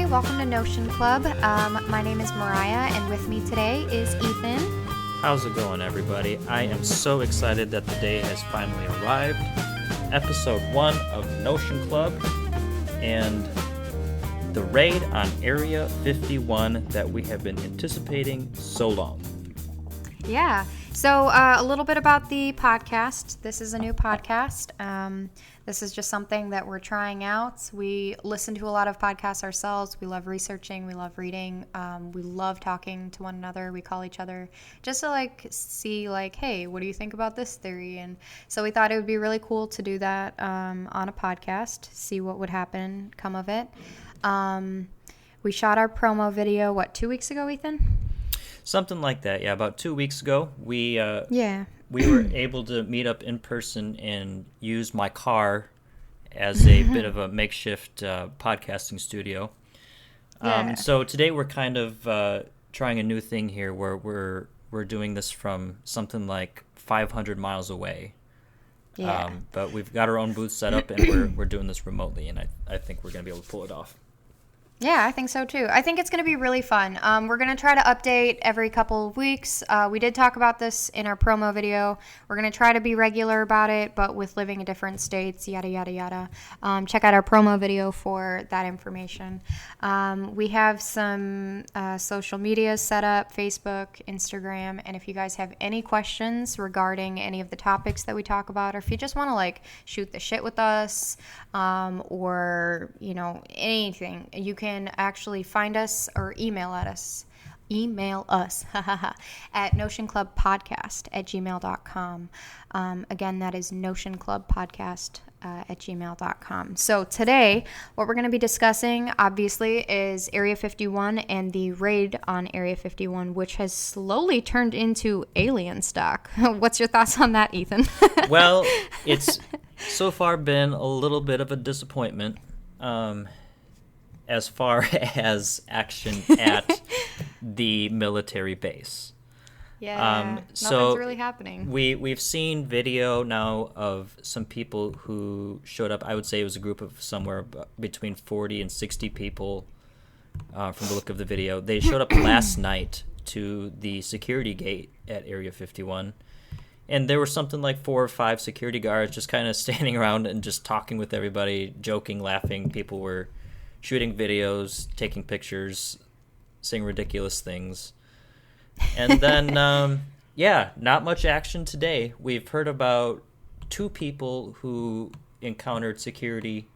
welcome to Notion Club. My name is Mariah, and with me today is Ethan. How's it going, everybody? I am so excited that the day has finally arrived. Episode 1 of Notion Club, and the raid on Area 51 that we have been anticipating so long. Yeah, so a little bit about the podcast. This is a new podcast. This is just something that we're trying out. We listen to a lot of podcasts ourselves. We love researching. We love reading. We love talking to one another. We call each other just to see hey, what do you think about this theory? And so we thought it would be really cool to do that on a podcast, see what would happen, come of it. We shot our promo video, 2 weeks ago, Ethan? Something like that, yeah. About 2 weeks ago, we were able to meet up in person and use my car as a bit of a makeshift podcasting studio. So today we're kind of trying a new thing here where we're doing this from something like 500 miles away. Yeah. But we've got our own booth set up and we're doing this remotely, and I think we're going to be able to pull it off. Yeah, I think so too. I think it's going to be really fun. We're going to try to update every couple of weeks. We did talk about this in our promo video. We're going to try to be regular about it, but with living in different states, yada, yada, yada. Check out our promo video for that information. We have some social media set up, Facebook, Instagram, and if you guys have any questions regarding any of the topics that we talk about, or if you just want to shoot the shit with us, or, anything, you can actually find us or email us at notionclubpodcast@gmail.com. Again, that is notionclubpodcast@gmail.com. So today, what we're going to be discussing, obviously, is Area 51 and the raid on Area 51, which has slowly turned into alien stock. What's your thoughts on that, Ethan? Well, it's so far been a little bit of a disappointment. As far as action at the military base. Yeah, nothing's really happening. We've seen video now of some people who showed up. I would say it was a group of somewhere between 40 and 60 people from the look of the video. They showed up last night to the security gate at Area 51. And there were something like 4 or 5 security guards just kind of standing around and just talking with everybody, joking, laughing. People were shooting videos, taking pictures, saying ridiculous things. And then, not much action today. We've heard about 2 people who encountered security.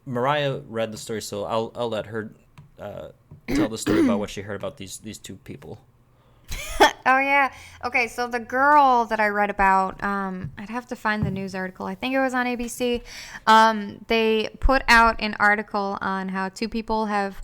Mariah read the story, so I'll let her tell the story about what she heard about these 2 people. Oh, yeah. Okay, so the girl that I read about, I'd have to find the news article. I think it was on ABC. They put out an article on how 2 people have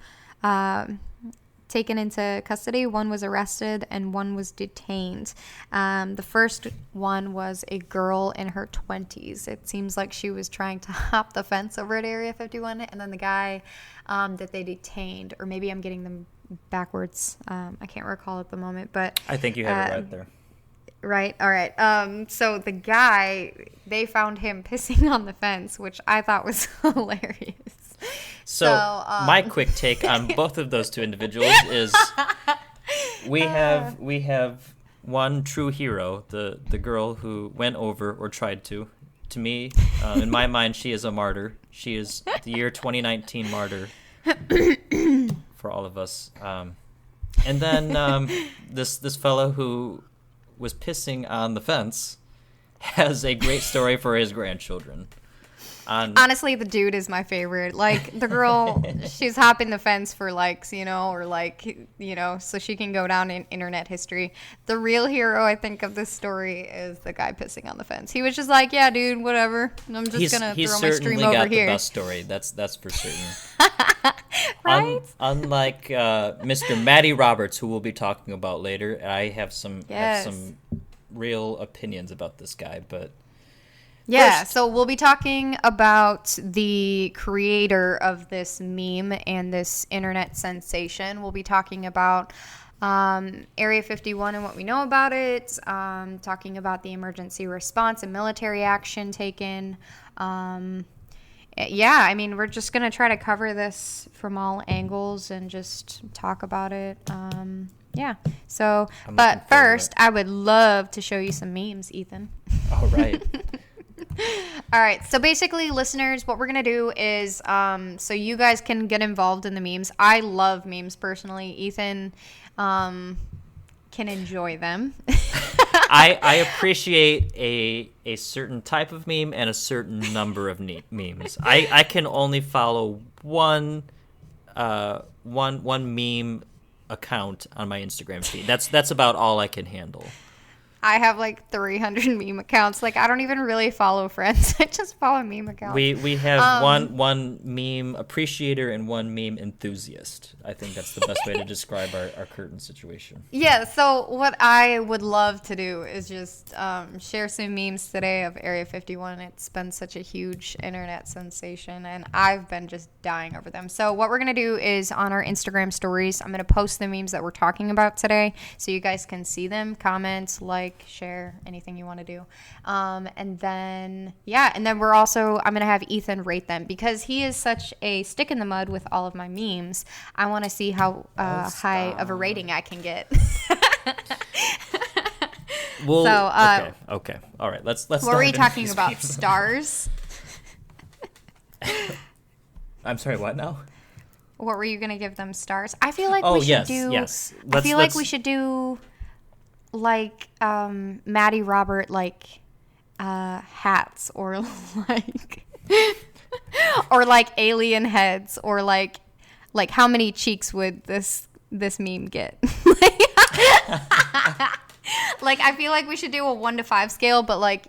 taken into custody. One was arrested and one was detained. The first one was a girl in her 20s. It seems like she was trying to hop the fence over at Area 51. And then the guy that they detained, or maybe I'm getting them backwards. I can't recall at the moment, but I think you have it right there. Right. All right. So the guy, they found him pissing on the fence, which I thought was hilarious. So my quick take on both of those 2 individuals is we have one true hero, the girl who went over or tried to. To me, in my mind, she is a martyr. She is the year 2019 martyr. For all of us. And then this fellow who was pissing on the fence has a great story for his grandchildren. Honestly, the dude is my favorite. The girl, she's hopping the fence for likes, or so she can go down in internet history. The real hero, I think, of this story is the guy pissing on the fence. He was just like, yeah, dude, whatever. I'm just going to throw my stream over here. He's certainly got the best story. That's for certain. Right? Unlike Mr. Matty Roberts, who we'll be talking about later, I have some real opinions about this guy, but... Yeah, so we'll be talking about the creator of this meme and this internet sensation. We'll be talking about Area 51 and what we know about it, talking about the emergency response and military action taken, yeah, I mean, we're just going to try to cover this from all angles and just talk about it. Yeah. So, but first, I would love to show you some memes, Ethan. All right. All right. So basically, listeners, what we're going to do is so you guys can get involved in the memes. I love memes personally. Ethan can enjoy them. I appreciate a certain type of meme and a certain number of memes. I can only follow one meme account on my Instagram feed. That's about all I can handle. I have like 300 meme accounts. Like, I don't even really follow friends. I just follow meme accounts. We have one meme appreciator and one meme enthusiast. I think that's the best way to describe our current situation. Yeah, so what I would love to do is just share some memes today of Area 51. It's been such a huge internet sensation, and I've been just dying over them. So what we're going to do is on our Instagram stories, I'm going to post the memes that we're talking about today so you guys can see them, comment, like, share, anything you want to do. And then we're also, I'm going to have Ethan rate them because he is such a stick in the mud with all of my memes. I want to see how high of a rating I can get. Well, okay. All right, let's what were we talking about? Memes. Stars? I'm sorry, what now? What were you going to give them, stars? I feel like we should do I feel like we should do like Maddie Robert like hats or like or like alien heads or like how many cheeks would this meme get? Like I feel like we should do a 1 to 5 scale, but like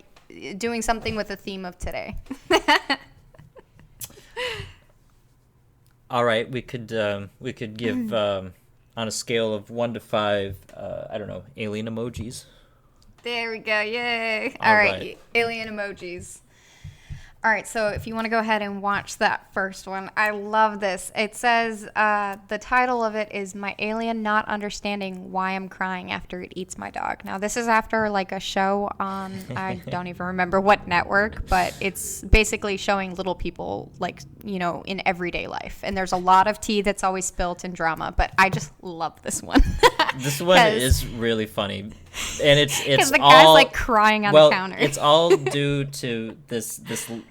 doing something with the theme of today. All right, we could give on a scale of 1 to 5, I don't know, alien emojis. There we go, yay! All right, alien emojis. All right, so if you want to go ahead and watch that first one, I love this. It says, the title of it is My Alien Not Understanding Why I'm Crying After It Eats My Dog. Now, this is after like a show on, I don't even remember what network, but it's basically showing little people like, you know, in everyday life. And there's a lot of tea that's always spilt and drama, but I just love this one. This one is really funny. And it's the guy's like crying on the counter. It's all due to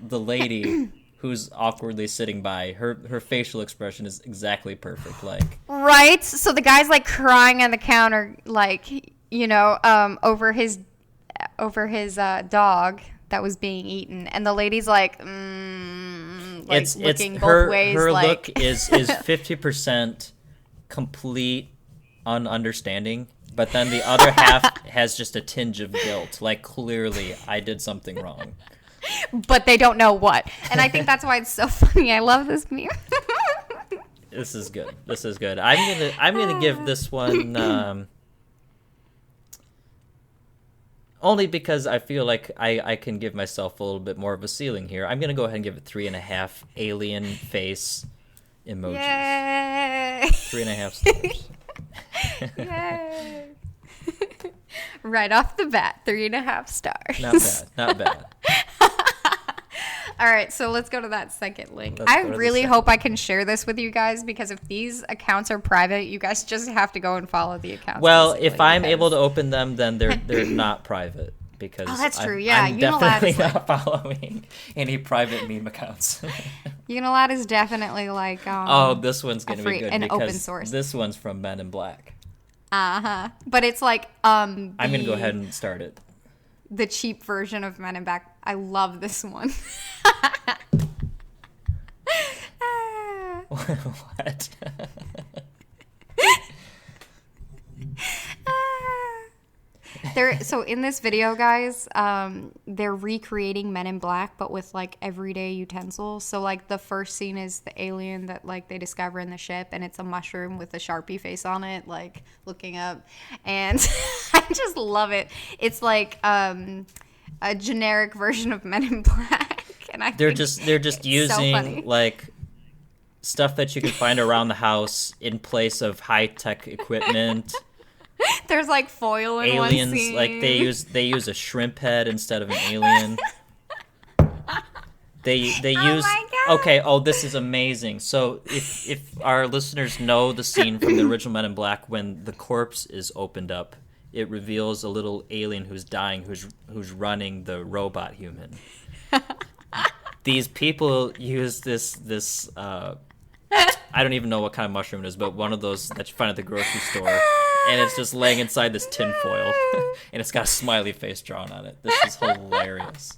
the lady who's awkwardly sitting by. Her facial expression is exactly perfect, like right. So the guy's like crying on the counter, like, you know, over his dog that was being eaten, and the lady's like, it's looking both ways. Her like... look is 50% complete ununderstanding. But then the other half has just a tinge of guilt. Like, clearly, I did something wrong. But they don't know what. And I think that's why it's so funny. I love this meme. This is good. I'm gonna give this one only because I feel like I can give myself a little bit more of a ceiling here. I'm gonna go ahead and give it 3.5 alien face emojis. Yay! 3.5 stars. Yay! Right off the bat, 3.5 stars. Not bad. All right, so let's go to that second link. I really hope I can share this with you guys because if these accounts are private, you guys just have to go and follow the accounts. Well, if I'm able to open them, then they're not private because that's true. Yeah, I'm definitely not following any private meme accounts. Unilat is definitely like this one's gonna be good because open source. This one's from Men in Black. But it's like I'm gonna go ahead and start it. The cheap version of Men in Black. I love this one. What? So in this video, guys, they're recreating Men in Black, but with like everyday utensils. So like the first scene is the alien that like they discover in the ship, and it's a mushroom with a Sharpie face on it, like looking up, and I just love it. It's like a generic version of Men in Black, and they're just using so like stuff that you can find around the house in place of high-tech equipment. There's like foil in aliens, one scene. Like they use a shrimp head instead of an alien. They use Okay. Oh, this is amazing. So if our listeners know the scene from the original Men in Black when the corpse is opened up, it reveals a little alien who's dying, who's running the robot human. These people use this I don't even know what kind of mushroom it is, but one of those that you find at the grocery store, and it's just laying inside this tin foil, and it's got a smiley face drawn on it. This is hilarious.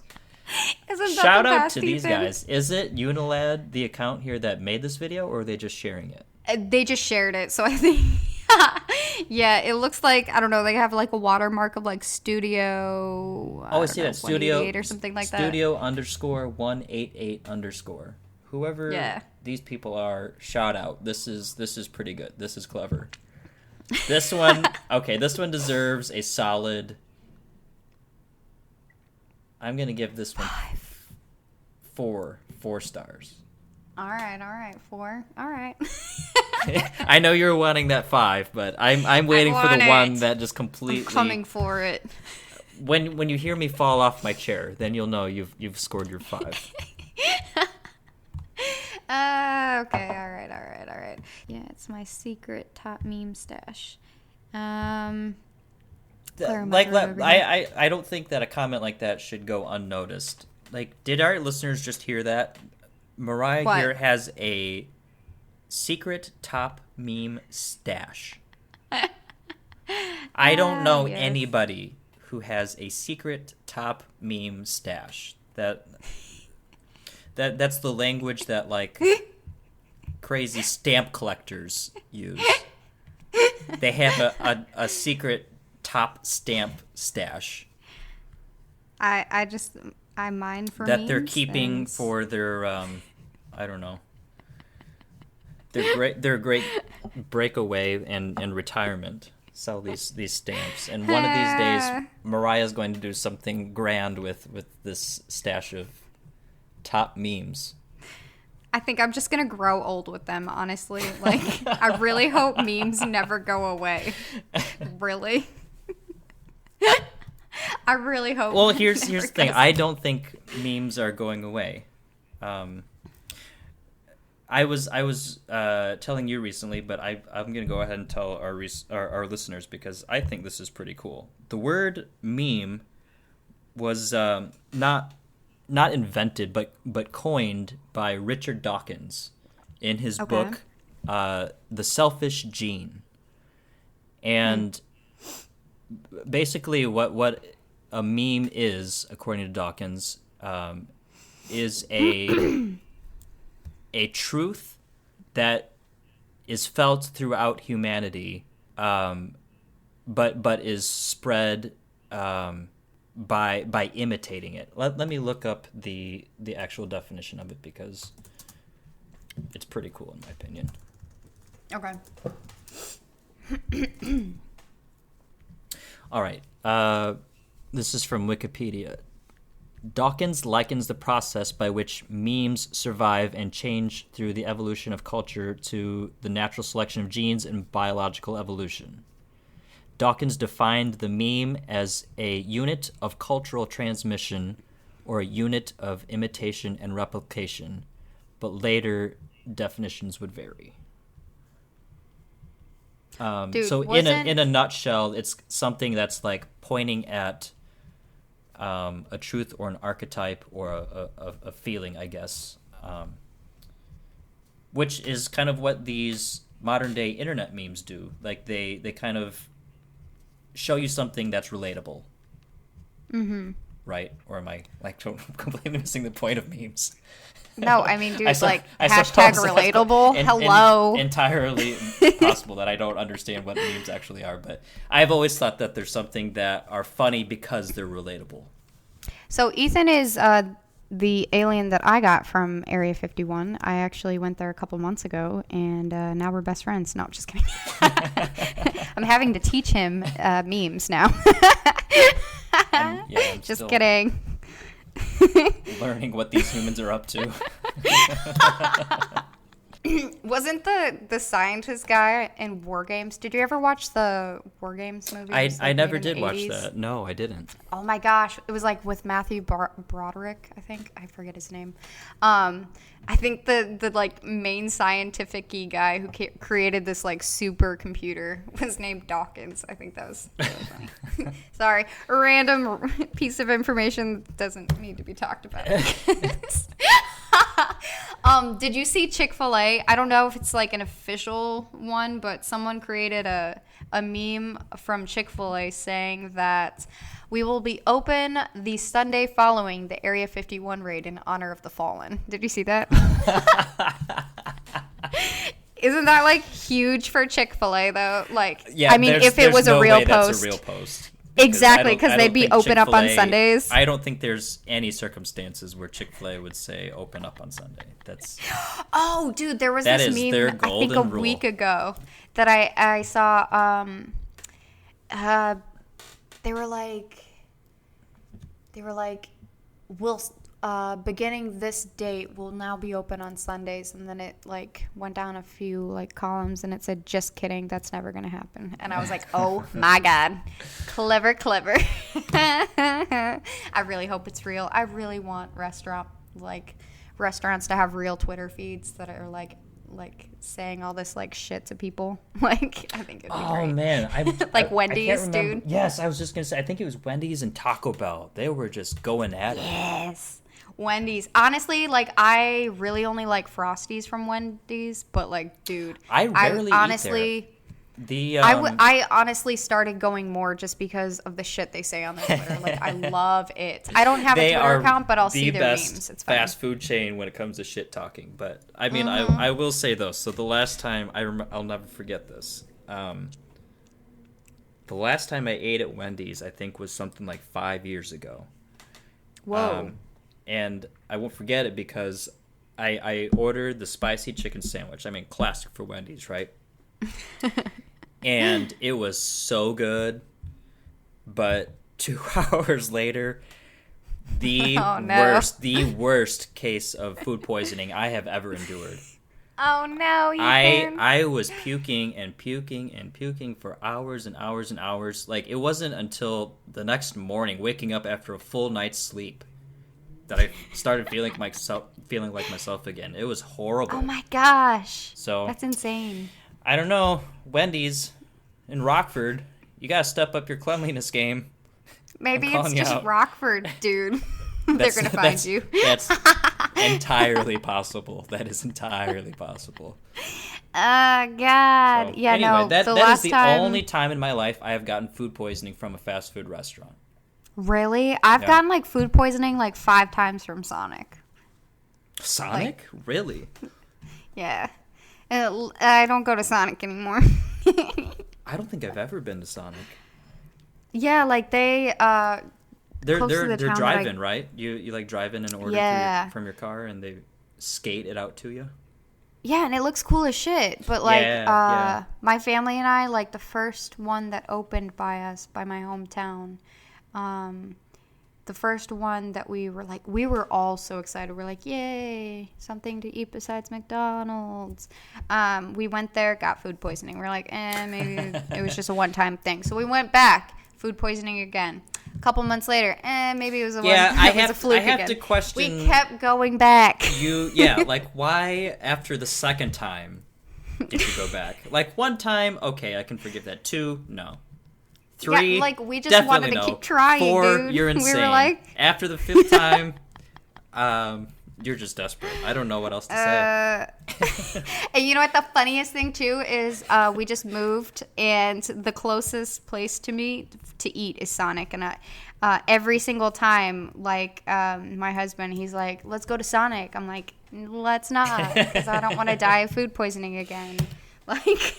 Shout out to these guys. Is it Unilad, the account here, that made this video, or are they just sharing it? They just shared it, so I think, yeah, it looks like, I don't know, they have like a watermark of like studio. Oh, I see that, studio or something like that. Studio _188_. Whoever these people are, shout out. This is pretty good. This is clever. This one, okay, this one deserves a solid. I'm gonna give this one 4 stars. All right, 4. All right. I know you're wanting that 5, but I'm waiting for the one that just completely. I'm coming for it. When you hear me fall off my chair, then you'll know you've scored your 5. Okay, all right. Yeah, it's my secret top meme stash. I don't think that a comment like that should go unnoticed. Like, did our listeners just hear that? Mariah here has a secret top meme stash. I don't know anybody who has a secret top meme stash. That's the language that like crazy stamp collectors use. They have a secret top stamp stash. I mine for that memes they're keeping for their I don't know. Their great breakaway and retirement. Sell these stamps, and one of these days Mariah's going to do something grand with this stash of top memes. I think I'm just gonna grow old with them, honestly. Like, I really hope memes never go away. Really. I really hope. Well, here's the thing. I don't think memes are going away. I was telling you recently, but I'm going to go ahead and tell our listeners because I think this is pretty cool. The word meme was not invented, but coined by Richard Dawkins in his book, The Selfish Gene. And basically what a meme is, according to Dawkins, is a truth that is felt throughout humanity, but is spread by imitating it. Let me look up the actual definition of it because it's pretty cool in my opinion. Okay. All right. This is from Wikipedia. Dawkins likens the process by which memes survive and change through the evolution of culture to the natural selection of genes and biological evolution. Dawkins defined the meme as a unit of cultural transmission or a unit of imitation and replication, but later definitions would vary. So in a nutshell, it's something that's like pointing at a truth or an archetype or a feeling, I guess, which is kind of what these modern day internet memes do. Like they kind of show you something that's relatable. Mm-hmm. Right? Or am I like completely missing the point of memes? No, I mean, dude, hashtag relatable. Hello. Entirely possible that I don't understand what memes actually are, but I've always thought that there's something that are funny because they're relatable. So Ethan is the alien that I got from Area 51. I actually went there a couple months ago, and now we're best friends. No, just kidding. I'm having to teach him memes now. I'm just kidding. Learning what these humans are up to. Wasn't the scientist guy in War Games? Did you ever watch the War Games movie? I never did watch that. No, I didn't. Oh my gosh, it was like with Matthew Broderick, I think. I forget his name. I think the like main scientific-y guy who created this like supercomputer was named Dawkins. I think that was really funny. Sorry, a random piece of information that doesn't need to be talked about. Did you see Chick-fil-A? I don't know if it's like an official one, but someone created a meme from Chick-fil-A saying that we will be open the Sunday following the Area 51 raid in honor of the fallen. Did you see that? Isn't that like huge for Chick-fil-A though? Like, yeah, I mean, if it was a real post. That's a real post. Exactly, because they'd be open up on Sundays. I don't think there's any circumstances where Chick-fil-A would say open up on Sunday. That's oh, dude, there was this meme I think a week ago that I saw. They were like, we'll beginning this date will now be open on Sundays, and then it like went down a few like columns and it said, just kidding, that's never gonna happen. And I was like, oh my god, clever. I really hope it's real. I really want restaurants to have real Twitter feeds that are like saying all this like shit to people. Like, I think it'd be great. Oh man, like Wendy's, dude. Yes, I was just gonna say. I think it was Wendy's and Taco Bell. They were just going at it. Yes, Wendy's. Honestly, like I really only like Frosties from Wendy's, but like, dude, I rarely honestly. eat there. I honestly started going more just because of the shit they say on their Twitter. Like, I love it. I don't have a Twitter account, but I'll see their memes. It's fun. Fast food chain when it comes to shit talking. But I mean, I will say though. So the last time I'll never forget this. The last time I ate at Wendy's, I think, was something like 5 years ago. Whoa. And I won't forget it because I ordered the spicy chicken sandwich. I mean, classic for Wendy's, right? And it was so good, but 2 hours later, the worst case of food poisoning I have ever endured. Oh no, Ethan. I was puking for hours and hours and hours. Like, it wasn't until the next morning, waking up after a full night's sleep, that I started feeling like myself again. It was horrible. Oh my gosh. So that's insane. I don't know, Wendy's in Rockford, you gotta step up your cleanliness game. Maybe it's just Rockford, dude. They're gonna find you. That's entirely possible. That is entirely possible. God. So, yeah, anyway, no. That is the only time in my life I have gotten food poisoning from a fast food restaurant. Really? I've gotten like food poisoning like 5 times from Sonic. Sonic? Like, really? Yeah. I don't go to Sonic anymore. I don't think I've ever been to Sonic. Yeah, like they're drive-in, right? You like drive in and order from your car, and they skate it out to you. Yeah, and it looks cool as shit. But like, my family and I, like the first one that opened by my hometown, the first one that we were all so excited. We're like, yay, something to eat besides McDonald's. We went there, got food poisoning. We're like, maybe it was just a one-time thing. So we went back, food poisoning again. A couple months later, maybe it was a fluke again. I have to question. We kept going back. Like, why after the second time did you go back? Like, one time, okay, I can forgive that. 2, no. 3, like we just wanted to keep trying. 4, dude. You're insane. We were like, after the 5th time, you're just desperate. I don't know what else to say. And you know what the funniest thing too is? We just moved, and the closest place to me to eat is Sonic, and every single time, like my husband, he's like, "Let's go to Sonic." I'm like, "Let's not," because I don't want to die of food poisoning again. Like,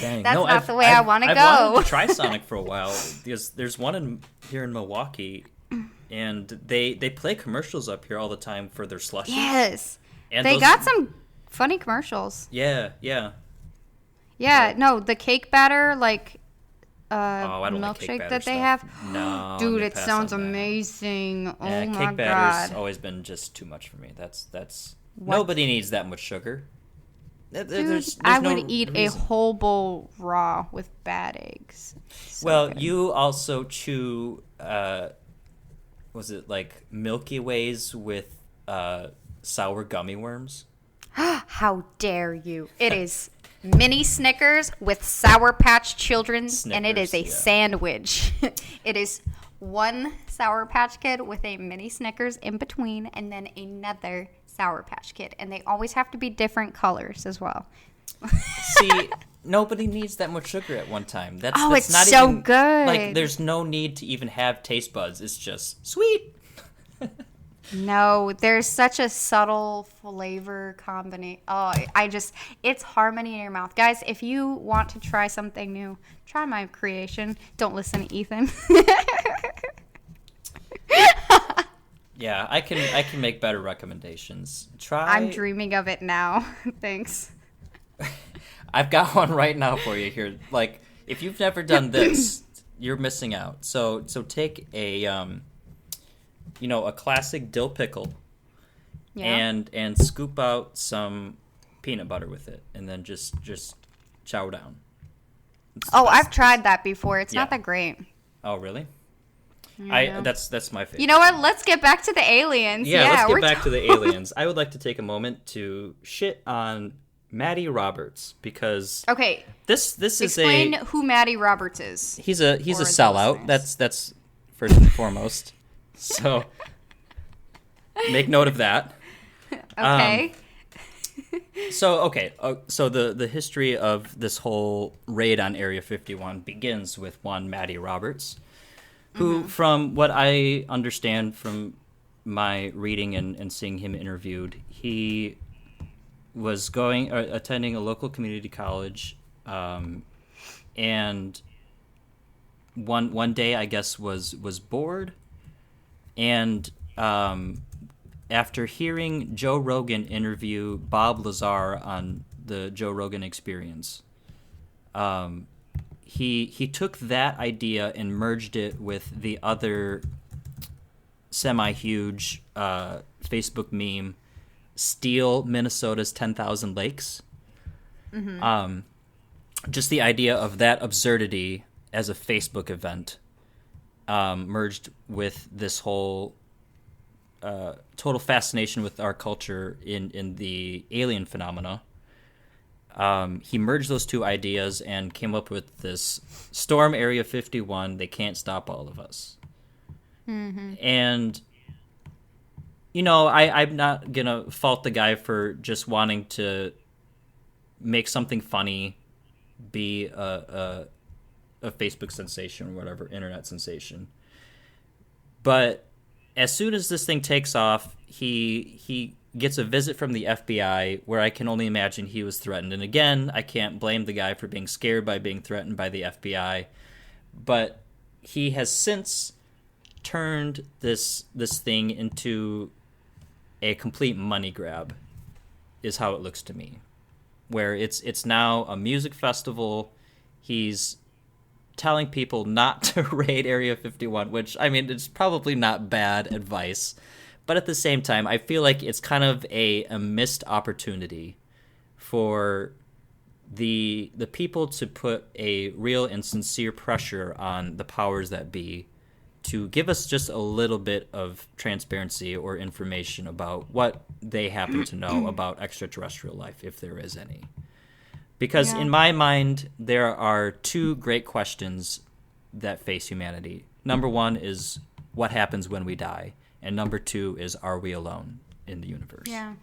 dang. That's not the way I want to go. I've wanted to try Sonic for a while. There's one here in Milwaukee, and they play commercials up here all the time for their slushies. Yes, and they got some funny commercials. Yeah. No, the cake batter, like I don't milkshake like cake batter that they stuff. have. No, dude, it sounds amazing. Oh my god, cake batter's always been just too much for me. That's Nobody needs that much sugar. Dude, I would eat a whole bowl raw with bad eggs. So good. You also chew, was it like Milky Ways with sour gummy worms? How dare you? It is mini Snickers with Sour Patch Children's, and it is a sandwich. It is one Sour Patch Kid with a mini Snickers in between, and then another Sour Patch Kid, and they always have to be different colors as well. See, nobody needs that much sugar at one time. That's it's not so even, good. Like, there's no need to even have taste buds. It's just sweet. No, there's such a subtle flavor combination. Oh, it's harmony in your mouth. Guys, if you want to try something new, try my creation. Don't listen to Ethan. Yeah, I can make better recommendations. I'm dreaming of it now. Thanks. I've got one right now for you here. Like, if you've never done this, you're missing out. So take a a classic dill pickle, and scoop out some peanut butter with it, and then just chow down. I've tried that before. It's not that great. Oh, really? That's my favorite. You know what? Let's get back to the aliens. Yeah, let's get back to the aliens. I would like to take a moment to shit on Maddie Roberts, because this explain who Maddie Roberts is. He's a sellout. That's first and foremost. So make note of that. Okay. So the history of this whole raid on Area 51 begins with one Maddie Roberts, who, from what I understand from my reading and seeing him interviewed, he was attending a local community college, and one day, I guess, was bored, and after hearing Joe Rogan interview Bob Lazar on the Joe Rogan Experience, he took that idea and merged it with the other semi-huge Facebook meme, Steal Minnesota's 10,000 Lakes. Just the idea of that absurdity as a Facebook event merged with this whole total fascination with our culture in the alien phenomena. He merged those two ideas and came up with this Storm Area 51, they can't stop all of us. And, I'm not going to fault the guy for just wanting to make something funny be a Facebook sensation or whatever, internet sensation. But as soon as this thing takes off, he gets a visit from the FBI, where I can only imagine he was threatened. And again, I can't blame the guy for being scared by being threatened by the FBI. But he has since turned this thing into a complete money grab, is how it looks to me. Where it's now a music festival. He's telling people not to raid Area 51, which, I mean, it's probably not bad advice. But at the same time, I feel like it's kind of a missed opportunity for the people to put a real and sincere pressure on the powers that be to give us just a little bit of transparency or information about what they happen to know about extraterrestrial life, if there is any. Because in my mind, there are two great questions that face humanity. Number one is, what happens when we die? And number two is, are we alone in the universe? Yeah.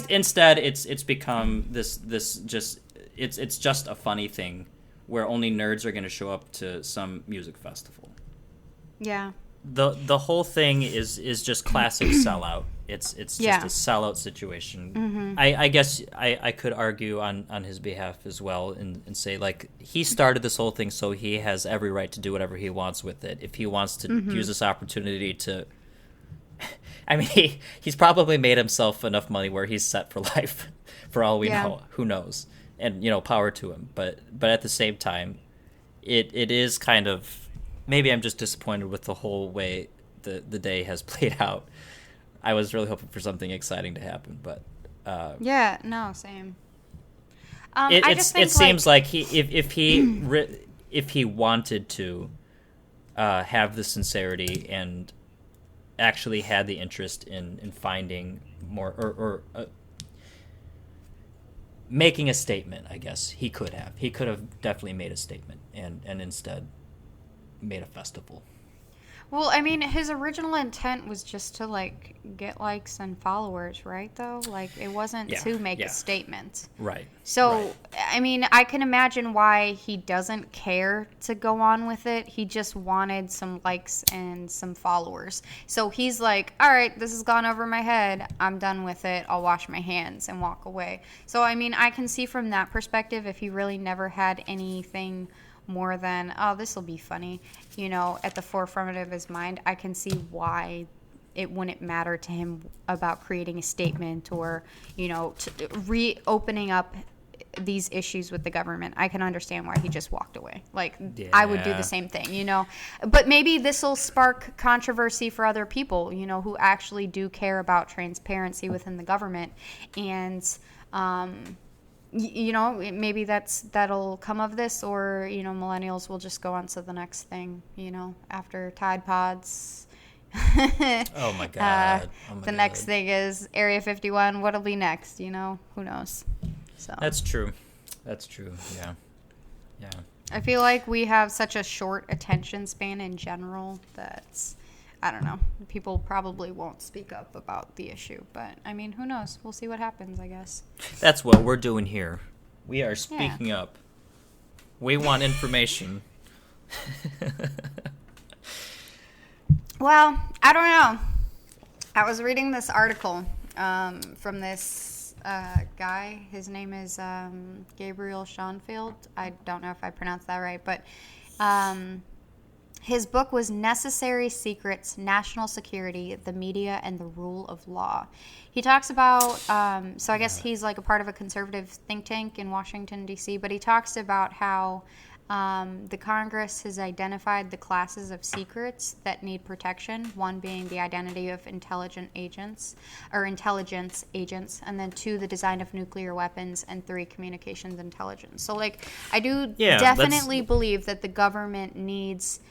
Instead, it's become this just it's just a funny thing where only nerds are going to show up to some music festival. Yeah. The whole thing is just classic sellout. It's just a sellout situation. I guess I could argue on his behalf as well and say, like, he started this whole thing, so he has every right to do whatever he wants with it. If he wants to use this opportunity to, I mean, he's probably made himself enough money where he's set for life, for all we know. Who knows? And power to him. But at the same time, it is kind of, maybe I'm just disappointed with the whole way the day has played out. I was really hoping for something exciting to happen, but yeah, no, same. It seems like if he wanted to have the sincerity and actually had the interest in finding more or making a statement, I guess he could have definitely made a statement and instead made a festival. Well, I mean, his original intent was just to, like, get likes and followers, right, though? Like, it wasn't to make a statement. Right. So, I mean, I can imagine why he doesn't care to go on with it. He just wanted some likes and some followers. So he's like, all right, this has gone over my head. I'm done with it. I'll wash my hands and walk away. So, I mean, I can see from that perspective, if he really never had anything more than, oh, this will be funny, at the forefront of his mind, I can see why it wouldn't matter to him about creating a statement or, reopening up these issues with the government. I can understand why he just walked away. Like, I would do the same thing, But maybe this will spark controversy for other people, who actually do care about transparency within the government. And, maybe that'll come of this, or millennials will just go on to the next thing, after Tide Pods. Oh my god. The next thing is Area 51. What'll be next? Who knows? So That's true. Yeah. I feel like we have such a short attention span in general that, I don't know, people probably won't speak up about the issue. But, I mean, who knows? We'll see what happens, I guess. That's what we're doing here. We are speaking up. We want information. Well, I don't know. I was reading this article from this guy. His name is Gabriel Schoenfeld. I don't know if I pronounced that right, but his book was Necessary Secrets, National Security, the Media, and the Rule of Law. He talks about, so I guess he's like a part of a conservative think tank in Washington, D.C., but he talks about how the Congress has identified the classes of secrets that need protection, one being the identity of intelligence agents, and then 2, the design of nuclear weapons, and 3, communications intelligence. So, like, I do definitely believe that the government needs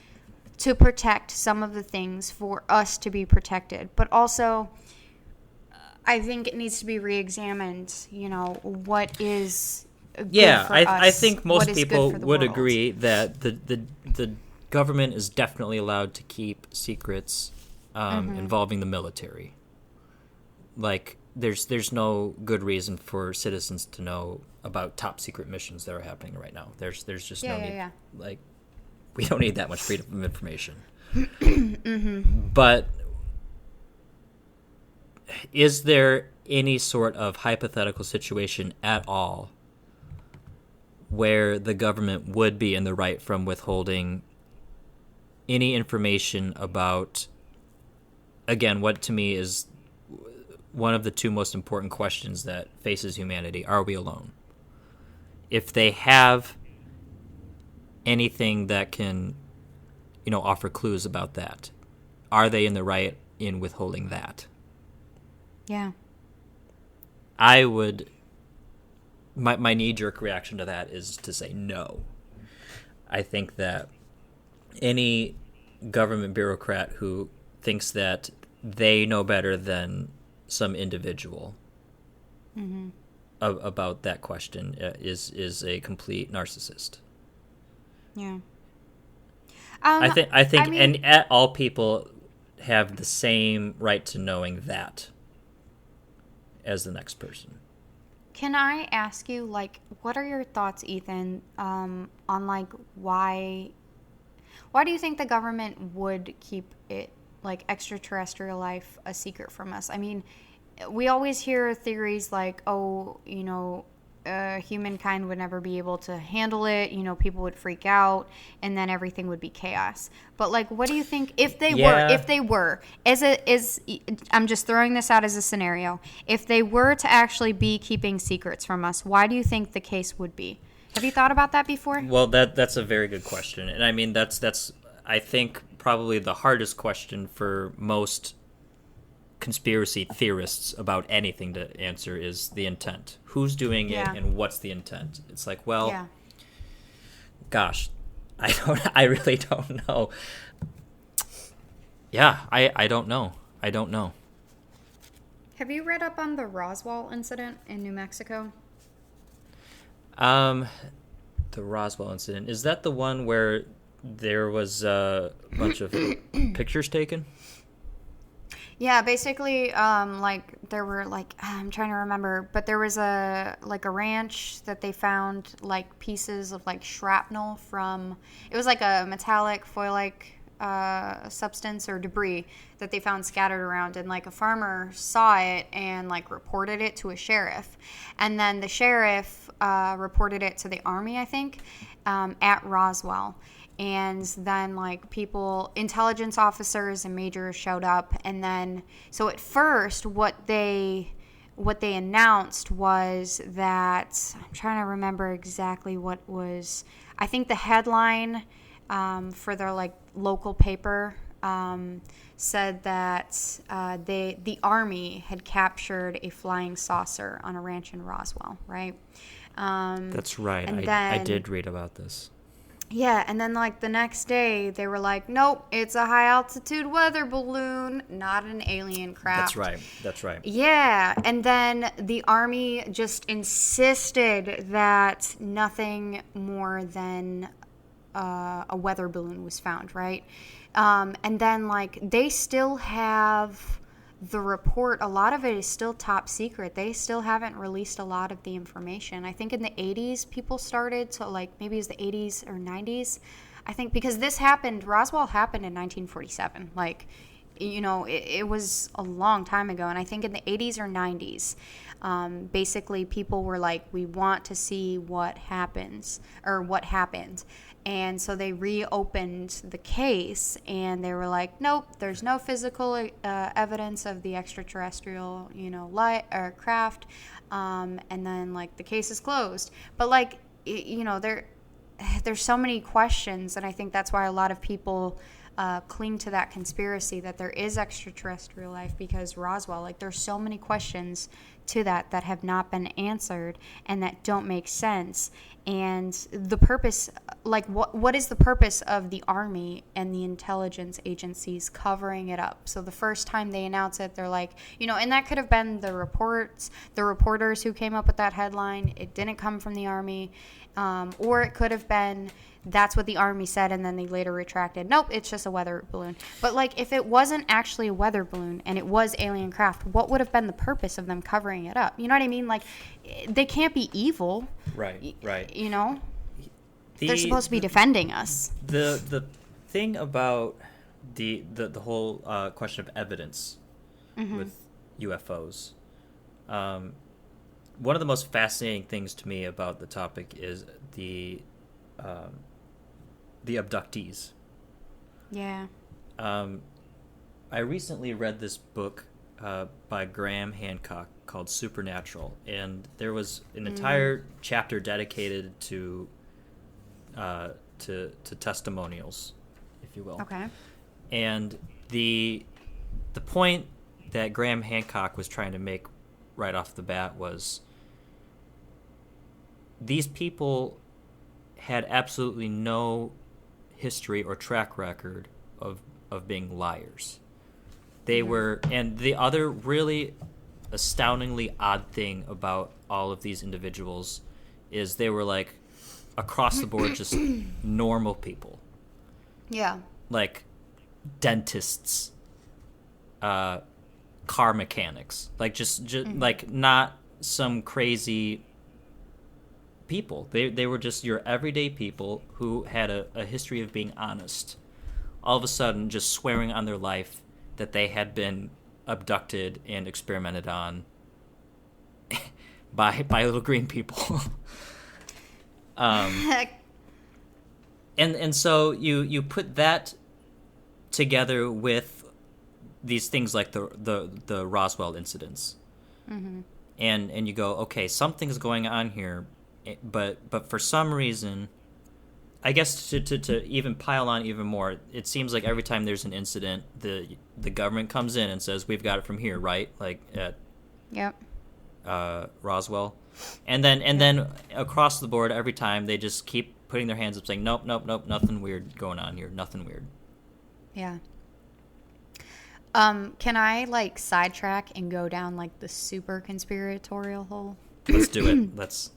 to protect some of the things for us to be protected. But also, I think it needs to be re-examined, what is good for us. I think most people would agree that the government is definitely allowed to keep secrets involving the military. Like, there's no good reason for citizens to know about top secret missions that are happening right now. There's just no need. Like, we don't need that much freedom of information. But is there any sort of hypothetical situation at all where the government would be in the right from withholding any information about, again, what to me is one of the 2 most important questions that faces humanity? Are we alone? If they have anything that can, offer clues about that, are they in the right in withholding that? Yeah. I would... My knee-jerk reaction to that is to say no. I think that any government bureaucrat who thinks that they know better than some individual about that question is a complete narcissist. Yeah. I think, and all people have the same right to knowing that as the next person. Can I ask you, like, what are your thoughts, Ethan, on, like, why do you think the government would keep it, like, extraterrestrial life a secret from us? I mean, we always hear theories like, humankind would never be able to handle it, people would freak out, and then everything would be chaos. But, like, what do you think, if they were, I'm just throwing this out as a scenario, if they were to actually be keeping secrets from us, why do you think the case would be? Have you thought about that before? Well, that's a very good question. And I mean, that's I think, probably the hardest question for most conspiracy theorists about anything to answer is the intent. Who's doing it and what's the intent? It's like, well, gosh, I really don't know. Yeah, I don't know. I don't know. Have you read up on the Roswell incident in New Mexico? The Roswell incident, is that the one where there was a bunch of pictures taken? Yeah, basically, like there were like I'm trying to remember, but there was a ranch that they found like pieces of like shrapnel from. It was like a metallic foil-like substance or debris that they found scattered around, and like a farmer saw it and like reported it to a sheriff, and then the sheriff reported it to the army, I think, at Roswell. And then like intelligence officers and majors showed up, and then so at first what they announced was that I'm trying to remember exactly what was. I think the headline for their like local paper said that the army had captured a flying saucer on a ranch in Roswell, right? That's right. I did read about this. Yeah, and then like the next day they were like, nope, it's a high altitude weather balloon, not an alien craft. That's right. Yeah, and then the army just insisted that nothing more than a weather balloon was found, right? And then like they still have the report. A lot of it is still top secret. They still haven't released a lot of the information. I think in the 80s people started to, like, maybe it was the 80s or 90s, I think, because Roswell happened in 1947. Like, you know, it was a long time ago. And I think in the 80s or 90s, basically people were like, we want to see what happens or what happened. And so they reopened the case, and they were like, nope, there's no physical evidence of the extraterrestrial, light or craft. And then, like, the case is closed. But, like, there's so many questions, and I think that's why a lot of people cling to that conspiracy that there is extraterrestrial life, because Roswell, like, there's so many questions to that have not been answered and that don't make sense. And the purpose, like, what is the purpose of the Army and the intelligence agencies covering it up? So the first time they announce it, they're like, and that could have been the reporters who came up with that headline. It didn't come from the Army. Or it could have been that's what the Army said, and then they later retracted. Nope, it's just a weather balloon. But, like, if it wasn't actually a weather balloon and it was alien craft, what would have been the purpose of them covering it up? You know what I mean? Like, they can't be evil. Right. They're supposed to be defending us. The thing about the whole question of evidence with UFOs, one of the most fascinating things to me about the topic is the abductees. Yeah. I recently read this book by Graham Hancock called Supernatural, and there was an entire chapter dedicated to testimonials, if you will. Okay. And the point that Graham Hancock was trying to make right off the bat was these people had absolutely no history or track record of being liars. They were, and the other really astoundingly odd thing about all of these individuals is they were, like, across the board just normal people. Yeah. Like dentists, car mechanics, like just like not some crazy people. They were just your everyday people who had a history of being honest. All of a sudden, just swearing on their life that they had been abducted and experimented on by little green people. And so you put that together with these things like the Roswell incidents, and you go, okay, something's going on here, but for some reason, I guess to even pile on even more, it seems like every time there's an incident, the government comes in and says, we've got it from here, right? Like at Yep. Roswell. And then across the board, every time they just keep putting their hands up saying, nope, nothing weird going on here. Nothing weird. Yeah. Can I like sidetrack and go down like the super conspiratorial hole? Let's do it. Let's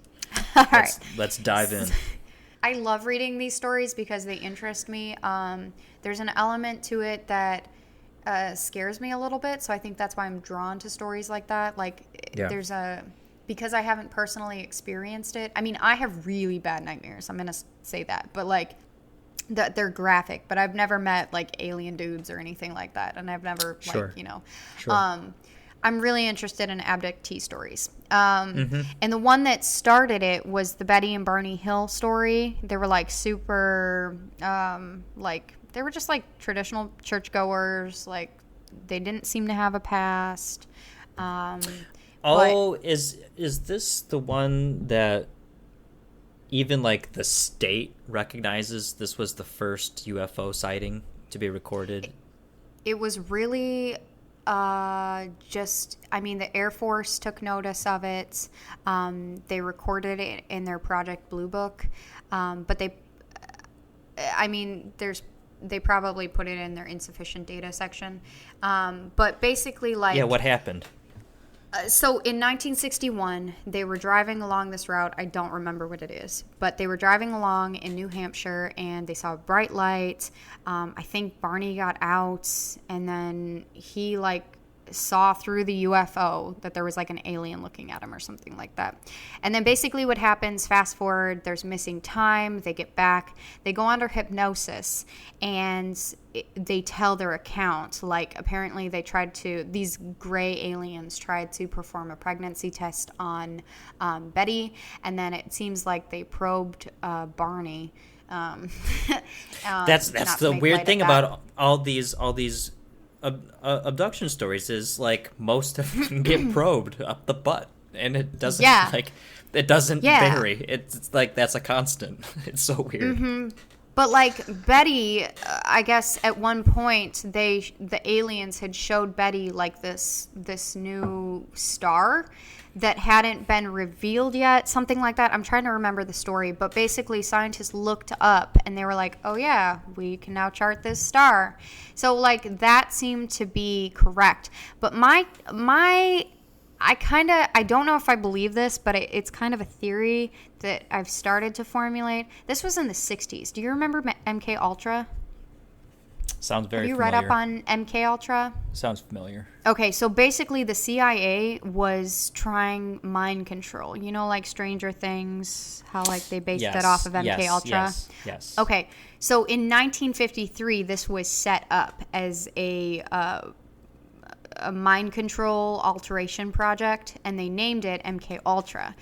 dive in. I love reading these stories because they interest me. There's an element to it that scares me a little bit, so I think that's why I'm drawn to stories like that. Like, because I haven't personally experienced it. I mean, I have really bad nightmares. I'm gonna say that, but like, they're graphic. But I've never met like alien dudes or anything like that, and I've never I'm really interested in abductee stories. And the one that started it was the Betty and Barney Hill story. They were like super, they were just like traditional churchgoers. Like they didn't seem to have a past. Is this the one that even like the state recognizes this was the first UFO sighting to be recorded? It was really... the Air Force took notice of it. They recorded it in their Project Blue Book. But they probably put it in their insufficient data section. But basically, like... Yeah, what happened? So in 1961, they were driving along this route. I don't remember what it is, but they were driving along in New Hampshire, and they saw a bright light. I think Barney got out, and then he like saw through the UFO that there was like an alien looking at him or something like that. And then basically what happens, fast forward, there's missing time. They get back. They go under hypnosis, and they tell their account. Like apparently these gray aliens tried to perform a pregnancy test on Betty, and then it seems like they probed Barney. That's the weird thing about all these abduction stories is like most of them get probed up the butt, and it doesn't vary. It's like that's a constant. It's so weird. Mm-hmm. But like Betty, I guess at one point the aliens had showed Betty like this new star that hadn't been revealed yet, something like that. I'm trying to remember the story, but basically scientists looked up and they were like, oh yeah, we can now chart this star. So like that seemed to be correct. But I don't know if I believe this, but it's kind of a theory that I've started to formulate. This was in the 60s. Do you remember MK Ultra? Sounds very familiar. Have you read up on MK Ultra? Sounds familiar. Okay, so basically the CIA was trying mind control. You know, like Stranger Things, how like they based that off of MK Ultra? Yes. Okay, so in 1953, this was set up as a mind control alteration project, and they named it MK Ultra.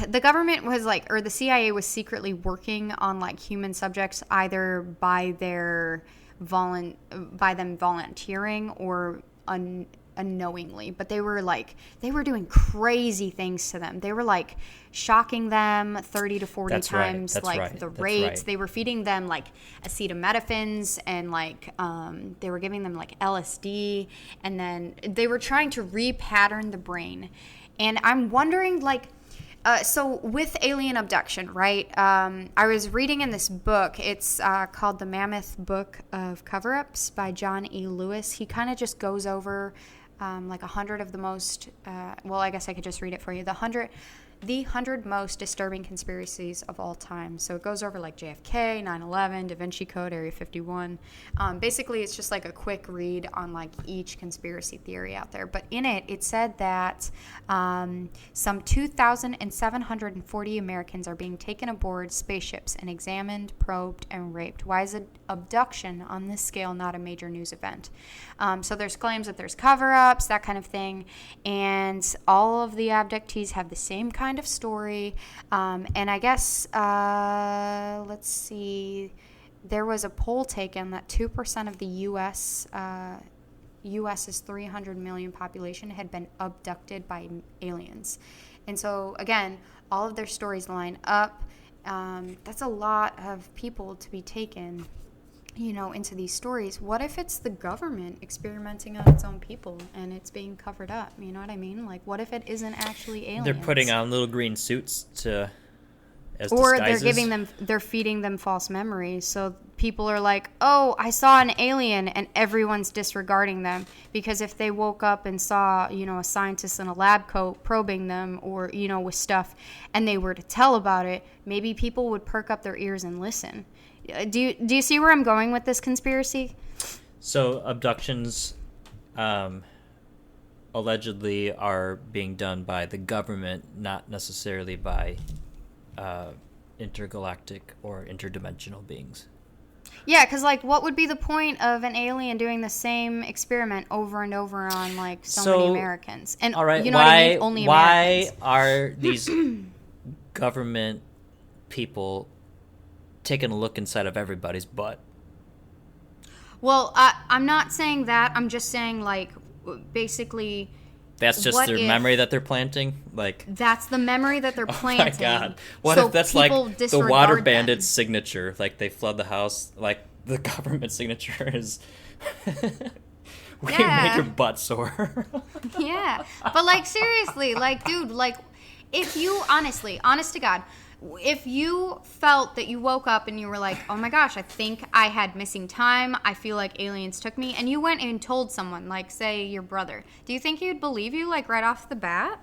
The government was like, or the CIA was secretly working on like human subjects, either by them volunteering or unknowingly, but they were doing crazy things to them. They were like shocking them 30 to 40 times, the rates. They were feeding them like acetaminophen, and like they were giving them like LSD, and then they were trying to repattern the brain. And I'm wondering, like, so with alien abduction, right? I was reading in this book. It's called The Mammoth Book of Cover-Ups by John E. Lewis. He kind of just goes over like 100 of the most, I guess I could just read it for you. The 100 most disturbing conspiracies of all time. So it goes over like JFK, 9/11, Da Vinci Code, Area 51. Basically, it's just like a quick read on like each conspiracy theory out there. But in it, it said that some 2,740 Americans are being taken aboard spaceships and examined, probed, and raped. Why is abduction on this scale not a major news event? So there's claims that there's cover-ups, that kind of thing. And all of the abductees have the same kind of story. And I guess, let's see, there was a poll taken that 2% of the U.S.'s 300 million population had been abducted by aliens. And so, again, all of their stories line up. That's a lot of people to be taken, into these stories. What if it's the government experimenting on its own people and it's being covered up? You know what I mean? Like, what if it isn't actually aliens? They're putting on little green suits as or disguises. they're feeding them false memories. So people are like, oh, I saw an alien, and everyone's disregarding them. Because if they woke up and saw, a scientist in a lab coat probing them or, with stuff, and they were to tell about it, maybe people would perk up their ears and listen. Do you see where I'm going with this conspiracy? So abductions allegedly are being done by the government, not necessarily by intergalactic or interdimensional beings. Yeah, because, what would be the point of an alien doing the same experiment over and over on, so many Americans? And, all right, what I mean? Only Americans. Why are these government people taking a look inside of everybody's butt? Well, I'm not saying that. I'm just saying, basically... That's just their memory that they're planting? That's the memory that they're planting. Oh, my God. What if that's, the water bandit's signature? They flood the house, the government signature is... we made your butt sore. Yeah. But, seriously, dude, if you, honest to God... If you felt that you woke up and you were like, oh my gosh, I think I had missing time, I feel like aliens took me, and you went and told someone, say your brother, do you think he'd believe you, right off the bat?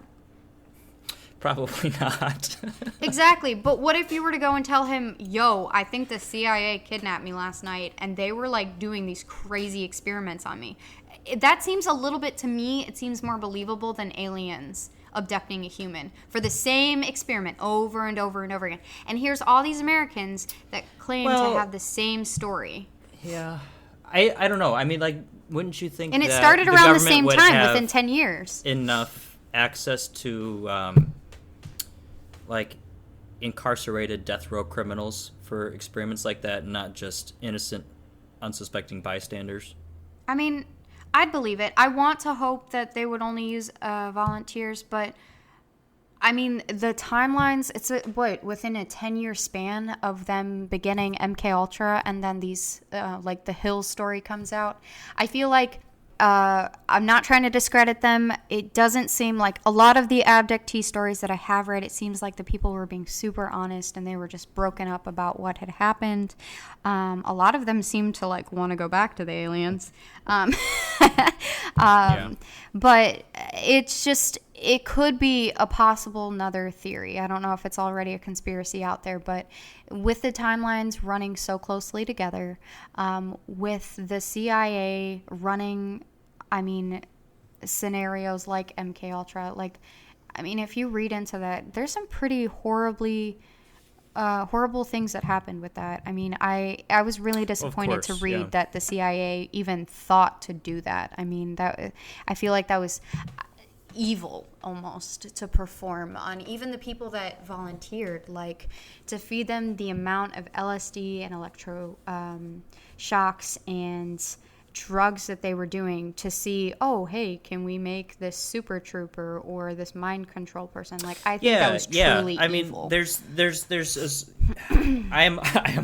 Probably not. Exactly. But what if you were to go and tell him, yo, I think the CIA kidnapped me last night, and they were, doing these crazy experiments on me? That seems a little bit, to me, it seems more believable than aliens abducting a human for the same experiment over and over and over again. And here's all these Americans that claim to have the same story. Yeah. I don't know. I mean, wouldn't you think and that it started the around the same would time, have within 10 years. Enough access to, incarcerated death row criminals for experiments like that, not just innocent, unsuspecting bystanders? I mean... I'd believe it. I want to hope that they would only use volunteers, but I mean, the timelines, it's within a 10-year span of them beginning MK Ultra, and then these, the Hill story comes out. I feel like I'm not trying to discredit them. It doesn't seem like a lot of the abductee stories that I have read, it seems like the people were being super honest and they were just broken up about what had happened. A lot of them seem to want to go back to the aliens. Yeah. But it's just, it could be a possible another theory. I don't know if it's already a conspiracy out there, but with the timelines running so closely together, with the CIA running, scenarios like MK Ultra, if you read into that, there's some pretty horrible things that happened with that. I was really disappointed to read that the CIA even thought to do that. I feel like that was evil almost to perform on even the people that volunteered, to feed them the amount of LSD and electro shocks and drugs that they were doing to see, oh, hey, can we make this super trooper or this mind control person? I think that was truly evil. I am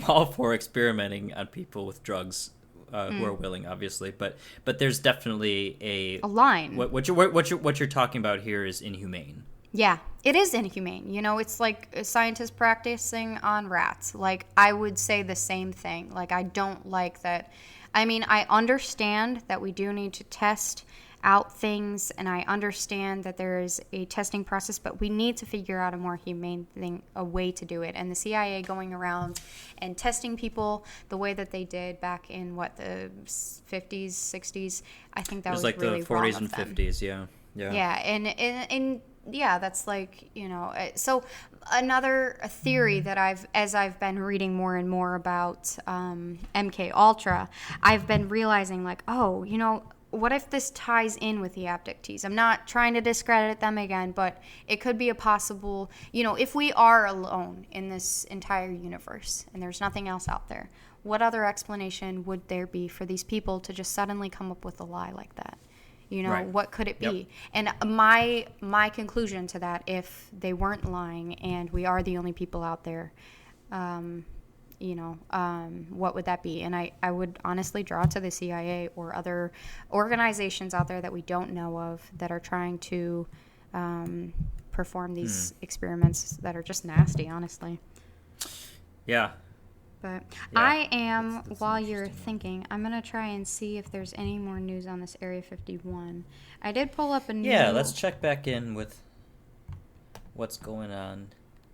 all for experimenting on people with drugs who are willing, obviously, but there's definitely a line. What you're talking about here is inhumane. Yeah, it is inhumane. It's like a scientist practicing on rats. I would say the same thing. I don't like that. I understand that we do need to test out things, and I understand that there is a testing process, but we need to figure out a more humane thing, a way to do it. And the CIA going around and testing people the way that they did back in, the 50s, 60s, I think that was really the 40s and 50s, yeah. Yeah, and yeah, that's so another theory that I've been reading more and more about MK Ultra, I've been realizing what if this ties in with the abductees? I'm not trying to discredit them again, but it could be a possible, if we are alone in this entire universe and there's nothing else out there, what other explanation would there be for these people to just suddenly come up with a lie like that? Right. What could it be? Yep. And my conclusion to that, if they weren't lying and we are the only people out there, what would that be? And I would honestly draw to the CIA or other organizations out there that we don't know of that are trying to perform these experiments that are just nasty, honestly. Yeah. But Yeah. I am, while you're thinking, I'm going to try and see if there's any more news on this Area 51. I did pull up a new... Yeah, let's check back in with what's going on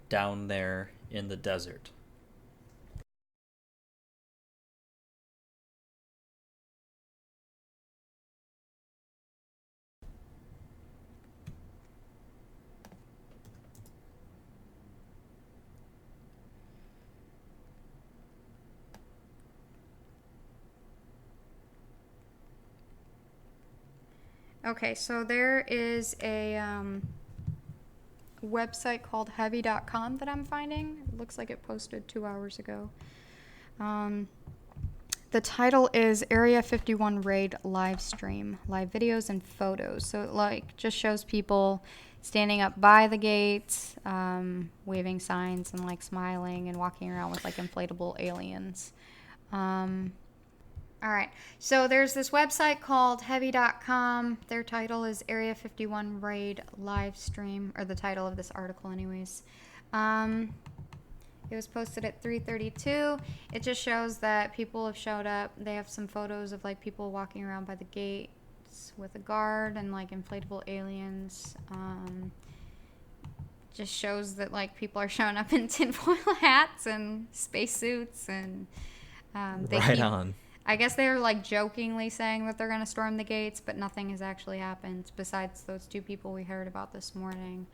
down there in the desert. Okay, so there is a website called heavy.com that I'm finding. It looks like it posted 2 hours ago. The title is Area 51 Raid Live Stream, live videos and photos. So it just shows people standing up by the gates, waving signs and smiling and walking around with inflatable aliens. All right, so there's this website called heavy.com. Their title is Area 51 Raid Live Stream, or the title of this article anyways. It was posted at 3:32. It just shows that people have showed up. They have some photos of people walking around by the gates with a guard and inflatable aliens. Just shows that people are showing up in tinfoil hats and spacesuits and On. I guess they're jokingly saying that they're going to storm the gates, but nothing has actually happened besides those 2 people we heard about this morning.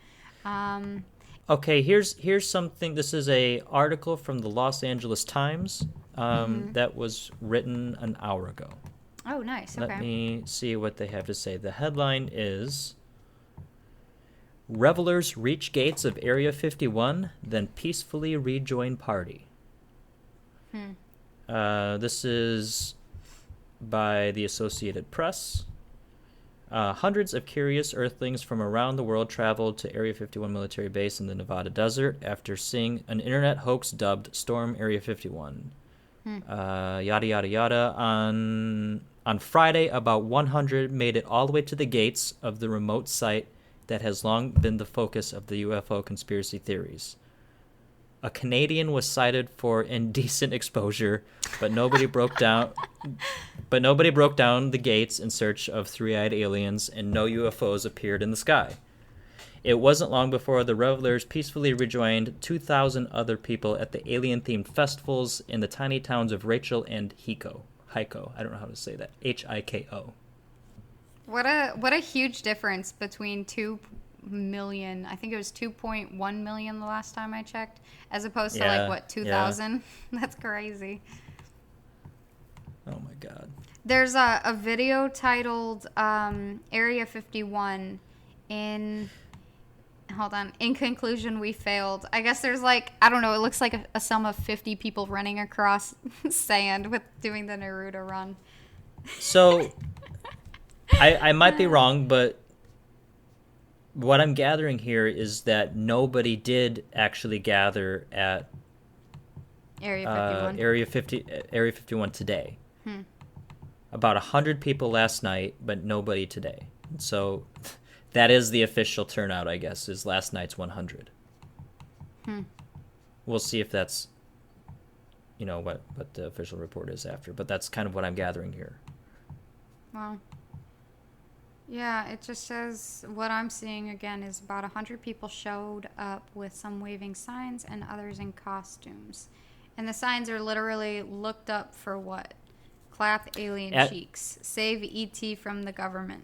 Okay, here's something. This is a article from the Los Angeles Times that was written an hour ago. Oh, nice. Okay. Let me see what they have to say. The headline is, "Revelers reach gates of Area 51, then peacefully rejoin party." This is by the Associated Press. Hundreds of curious Earthlings from around the world traveled to Area 51 military base in the Nevada desert after seeing an internet hoax dubbed Storm Area 51. Yada, yada, yada. On Friday, about 100 made it all the way to the gates of the remote site that has long been the focus of the UFO conspiracy theories. A Canadian was cited for indecent exposure, but nobody broke down the gates in search of three-eyed aliens, and no UFOs appeared in the sky. It wasn't long before the revelers peacefully rejoined 2,000 other people at the alien-themed festivals in the tiny towns of Rachel and Hiko. Hiko. I don't know how to say that. Hiko. What a huge difference between 2 million. I think it was 2.1 million the last time I checked, as opposed to 2,000. Yeah. That's crazy. Oh my God. There's a video titled Area 51 in conclusion, we failed. I guess there's I don't know, it looks like a sum of 50 people running across sand with doing the Naruto run. So I might be wrong, but what I'm gathering here is that nobody did actually gather at Area 51 today. About 100 people last night, but nobody today. So that is the official turnout, I guess, is last night's 100. We'll see if that's, what the official report is after, but that's kind of what I'm gathering here. Wow. Yeah, it just says what I'm seeing again is about 100 people showed up with some waving signs and others in costumes. And the signs are literally looked up for what? Clap alien cheeks. Save ET from the government.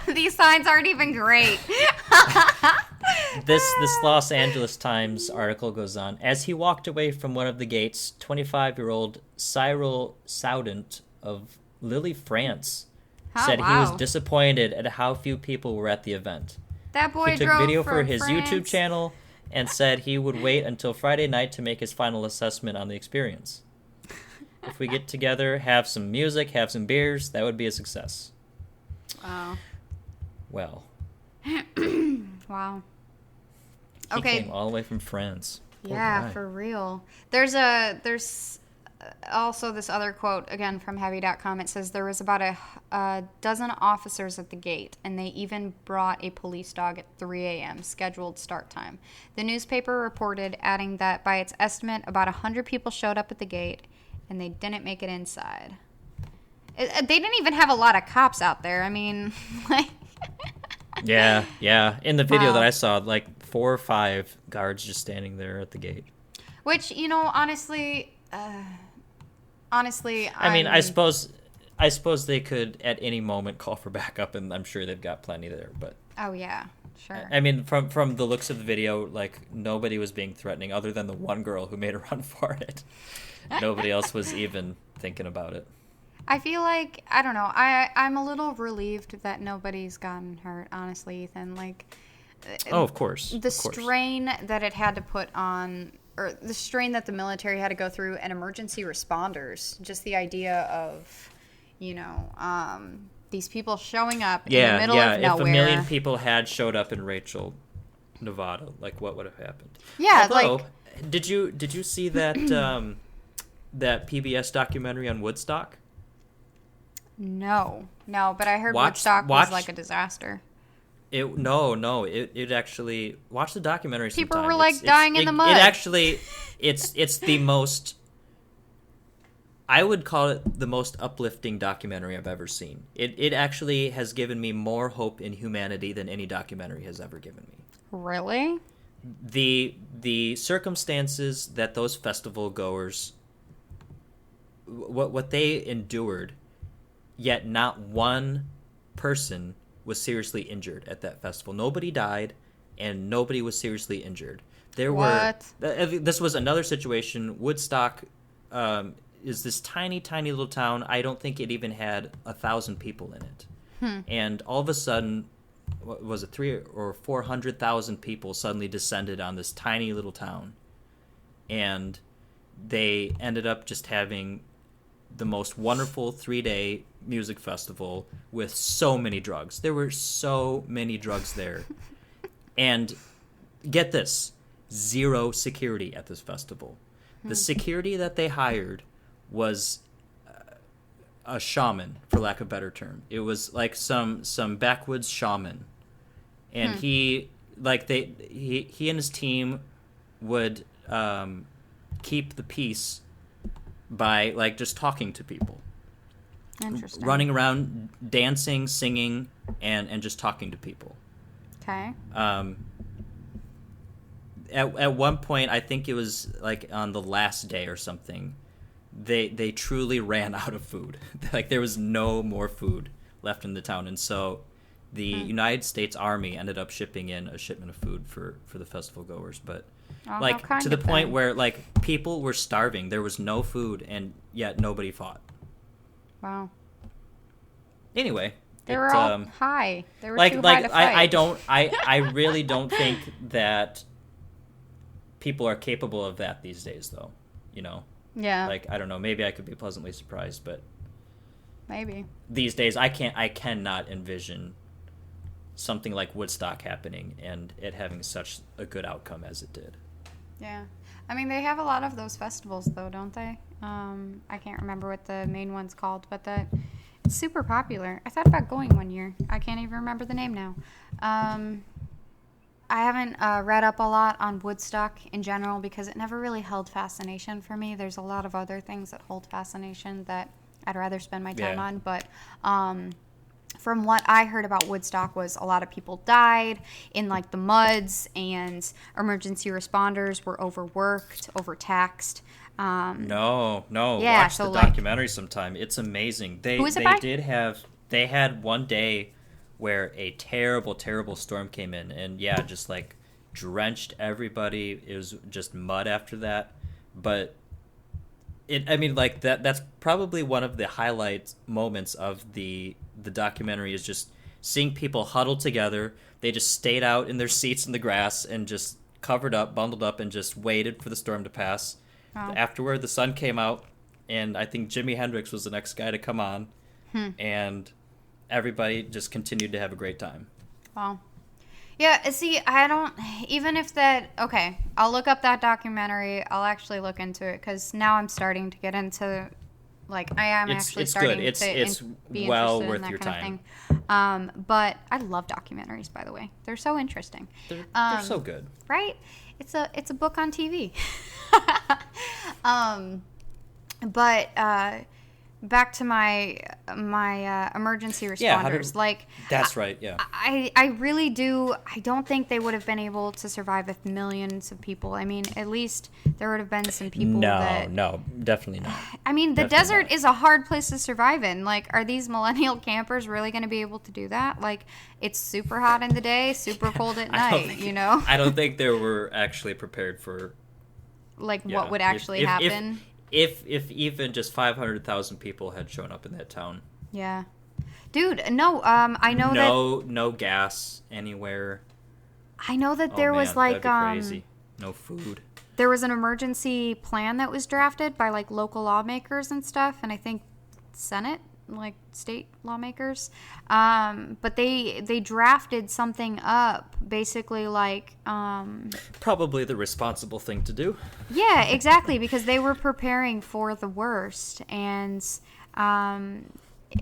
These signs aren't even great. This Los Angeles Times article goes on. As he walked away from one of the gates, 25-year-old Cyril Soudant of Lille, France, said he was disappointed at how few people were at the event. That boy He took drove video for his France. YouTube channel and said he would wait until Friday night to make his final assessment on the experience. If we get together, have some music, have some beers, that would be a success. Wow. Well. Wow. He came all the way from France. Yeah, for real. There's also this other quote, again from heavy.com. It says there was about a dozen officers at the gate, and they even brought a police dog at 3 a.m., scheduled start time. The newspaper reported, adding that by its estimate, about 100 people showed up at the gate, and they didn't make it inside. They didn't even have a lot of cops out there. I mean, like... Yeah. In the video that I saw, like 4 or 5 guards just standing there at the gate. Which, honestly, I mean, I suppose they could at any moment call for backup, and I'm sure they've got plenty there. But oh yeah, sure. I mean, from the looks of the video, like nobody was being threatening, other than the one girl who made a run for it. Nobody else was even thinking about it. I feel like, I don't know, I'm a little relieved that nobody's gotten hurt, honestly, Ethan. Like, oh, of course. The strain that it had to put on, or the strain that the military had to go through, and emergency responders, just the idea of, these people showing up in the middle of nowhere. If a million people had showed up in Rachel, Nevada, like what would have happened? Yeah, although, did you see that that PBS documentary on Woodstock? No, but I heard Woodstock was like a disaster. It actually, watch the documentary sometime. People were like dying in the mud. It's the most, I would call it the most uplifting documentary I've ever seen. It actually has given me more hope in humanity than any documentary has ever given me. Really? The circumstances that those festival goers, what they endured, yet not one person was seriously injured at that festival. Nobody died, and nobody was seriously injured. This was another situation. Woodstock is this tiny, tiny little town. I don't think it even had 1,000 people in it. And all of a sudden, what was it, 300,000 or 400,000 people suddenly descended on this tiny little town, and they ended up just having the most wonderful 3-day music festival with so many drugs. There were so many drugs there. And get this, 0 security at this festival. The security that they hired was a shaman, for lack of a better term. It was like some backwoods shaman. And he and his team would keep the peace by like just talking to people. Interesting. Running around, dancing, singing, and just talking to people. Okay. At one point, I think it was like on the last day or something, they truly ran out of food. Like there was no more food left in the town, and so the United States Army ended up shipping in a shipment of food for the festival goers, but like to the point where like people were starving. There was no food, and yet nobody fought. Wow. Anyway, they were all high. They were too high to fight. I really don't think that people are capable of that these days, though. Yeah. Like I don't know. Maybe I could be pleasantly surprised, but maybe these days I cannot envision something like Woodstock happening and it having such a good outcome as it did. Yeah. I mean, they have a lot of those festivals, though, don't they? I can't remember what the main one's called, but it's super popular. I thought about going one year. I can't even remember the name now. I haven't read up a lot on Woodstock in general because it never really held fascination for me. There's a lot of other things that hold fascination that I'd rather spend my time on, but from what I heard about Woodstock was a lot of people died in like the muds, and emergency responders were overworked, overtaxed. No. Yeah, watch the documentary sometime. It's amazing. They had one day where a terrible, terrible storm came in, and just like drenched everybody. It was just mud after that. But that's probably one of the highlight moments of the documentary is just seeing people huddled together. They just stayed out in their seats in the grass and just covered up, bundled up, and just waited for the storm to pass. Wow. Afterward, the sun came out, and I think Jimi Hendrix was the next guy to come on, and everybody just continued to have a great time. Wow. Yeah, see, I don't, even if that, okay, I'll look up that documentary. I'll actually look into it because now I'm starting to get into, like, I am actually It's starting good. It's to it's be well interested in worth that your kind time. of thing. But I love documentaries, by the way. They're so interesting. They're so good. Right? It's a book on TV. um, but back to my emergency responders. That's right. Yeah. I really do. I don't think they would have been able to survive with millions of people. I mean, at least there would have been some people No, definitely not. I mean, the Definitely desert not. is a hard place to survive in. Like, are these millennial campers really going to be able to do that? Like, it's super hot in the day, super cold at night, you know? I don't think they were actually prepared for Like, what would actually happen. If even just 500,000 people had shown up in that town. Yeah. Dude, no, I know that... No gas anywhere. I know that there was, like, that'd be crazy. No food. There was an emergency plan that was drafted by, like, local lawmakers and stuff, and I think Senate, like, state lawmakers. But they drafted something up, basically, like... Probably the responsible thing to do. Yeah, exactly, because they were preparing for the worst, and...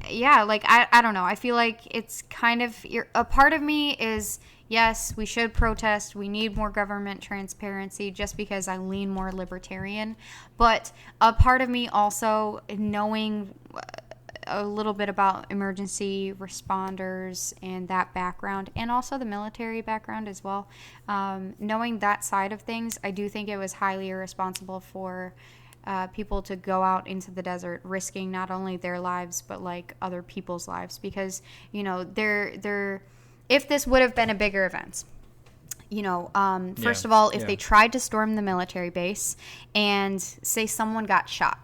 yeah, like, I don't know. I feel like it's kind of... a part of me is... Yes, we should protest. We need more government transparency just because I lean more libertarian. But a part of me also, knowing a little bit about emergency responders and that background, and also the military background as well, knowing that side of things, I do think it was highly irresponsible for people to go out into the desert, risking not only their lives, but like other people's lives. Because, you know, if this would have been a bigger event, you know, first of all, if they tried to storm the military base and say someone got shot,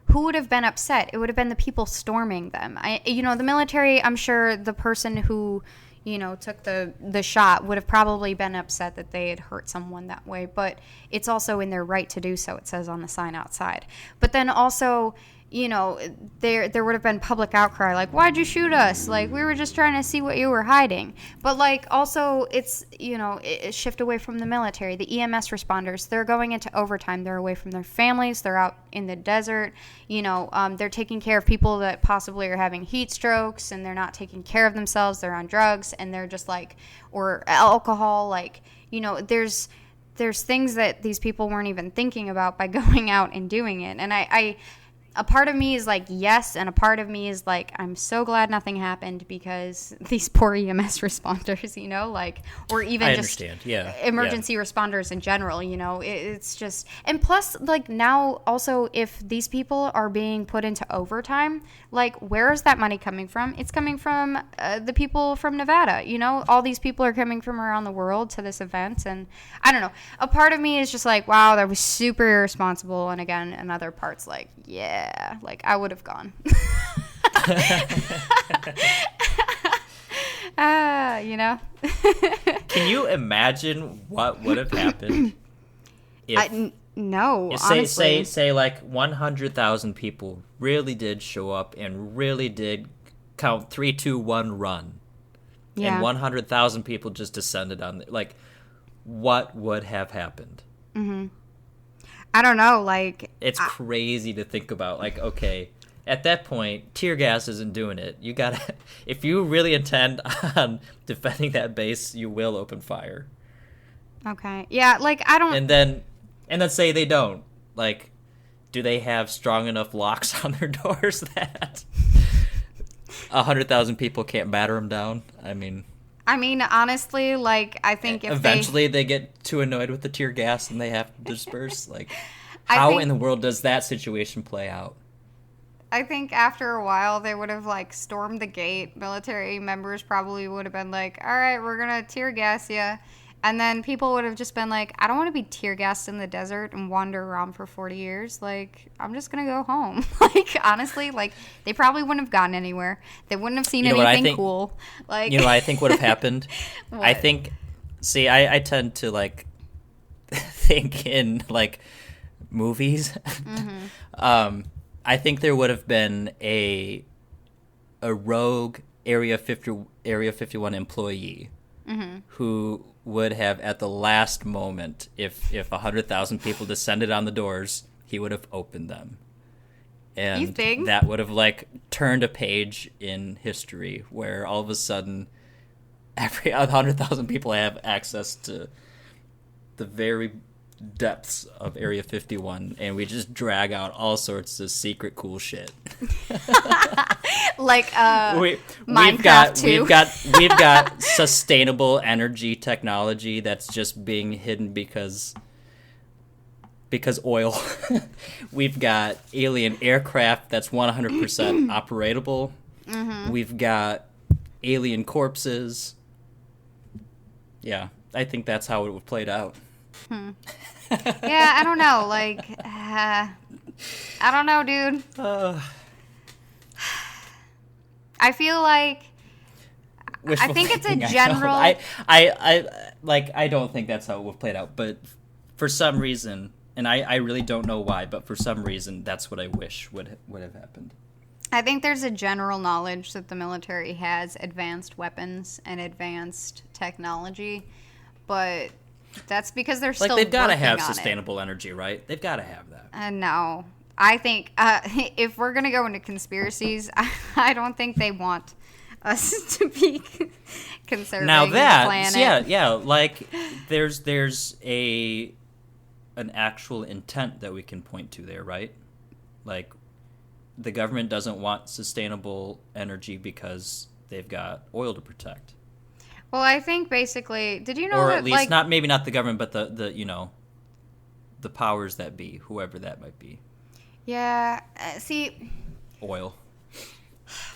who would have been upset? It would have been the people storming them. The military, I'm sure the person who, you know, took the shot would have probably been upset that they had hurt someone that way. But it's also in their right to do so, it says on the sign outside. But then also... you know, there would have been public outcry, like, why'd you shoot us? Like, we were just trying to see what you were hiding. But, like, also, it's, you know, it shift away from the military. The EMS responders, they're going into overtime. They're away from their families. They're out in the desert. You know, they're taking care of people that possibly are having heat strokes, and they're not taking care of themselves. They're on drugs, and they're just, like, or alcohol. Like, you know, there's things that these people weren't even thinking about by going out and doing it. And a part of me is like, yes, and a part of me is like, I'm so glad nothing happened because these poor EMS responders, you know, like, or even just emergency responders in general, you know, it's just, and plus, like, now also, if these people are being put into overtime, like, where is that money coming from? It's coming from the people from Nevada, you know, all these people are coming from around the world to this event, and I don't know, a part of me is just like, wow, that was super irresponsible, and again, another part's like, yeah, like, I would have gone. You know? Can you imagine what would have happened if... No, honestly. Say like 100,000 people really did show up and really did count 3, 2, 1, run. Yeah. And 100,000 people just descended on... like, what would have happened? Mm-hmm. I don't know, like... It's crazy to think about. Like, okay, at that point, tear gas isn't doing it. You gotta... if you really intend on defending that base, you will open fire. Okay. Yeah, like, I don't... And then say they don't. Like, do they have strong enough locks on their doors that 100,000 people can't batter them down? I mean, honestly, like, I think if eventually they get too annoyed with the tear gas and they have to disperse. Like, how in the world does that situation play out? I think after a while they would have, like, stormed the gate. Military members probably would have been like, all right, we're going to tear gas you. And then people would have just been like, I don't want to be tear gassed in the desert and wander around for 40 years. Like, I'm just going to go home. Like, honestly, like, they probably wouldn't have gotten anywhere. They wouldn't have seen anything cool. Like, you know what I think would have happened? What? I think, see, I tend to, like, think in, like, movies. Mm-hmm. I think there would have been a rogue Area 51 employee who would have, at the last moment, if 100,000 people descended on the doors, he would have opened them. And you think? That would have, like, turned a page in history where all of a sudden every 100,000 people have access to the very depths of Area 51, and we just drag out all sorts of secret cool shit. Like we've got sustainable energy technology that's just being hidden because oil. We've got alien aircraft that's 100% operatable. Mm-hmm. We've got alien corpses. Yeah, I think that's how it would have played out. Yeah, I don't know. Like, I don't know, dude. I feel like I think it's a general. I don't think that's how it would have played out, but for some reason, and I really don't know why, but for some reason, that's what I wish would have happened. I think there's a general knowledge that the military has advanced weapons and advanced technology, but that's because they're still they've got to working have on sustainable energy, right? They've got to have that. No. I think if we're going to go into conspiracies, I don't think they want us to be conserving the planet. Yeah, like there's an actual intent that we can point to there, right? Like the government doesn't want sustainable energy because they've got oil to protect. Well, I think basically, did you know or that, at least maybe not the government, but the the powers that be, whoever that might be. Yeah, see, oil.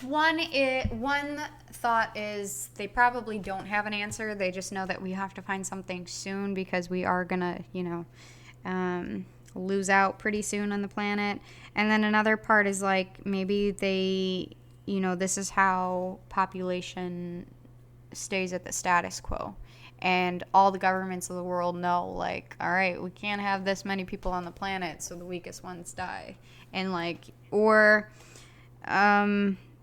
One thought is they probably don't have an answer. They just know that we have to find something soon because we are gonna, lose out pretty soon on the planet. And then another part is like maybe they, this is how population stays at the status quo. And all the governments of the world know, like, all right, we can't have this many people on the planet, so the weakest ones die. And, like, or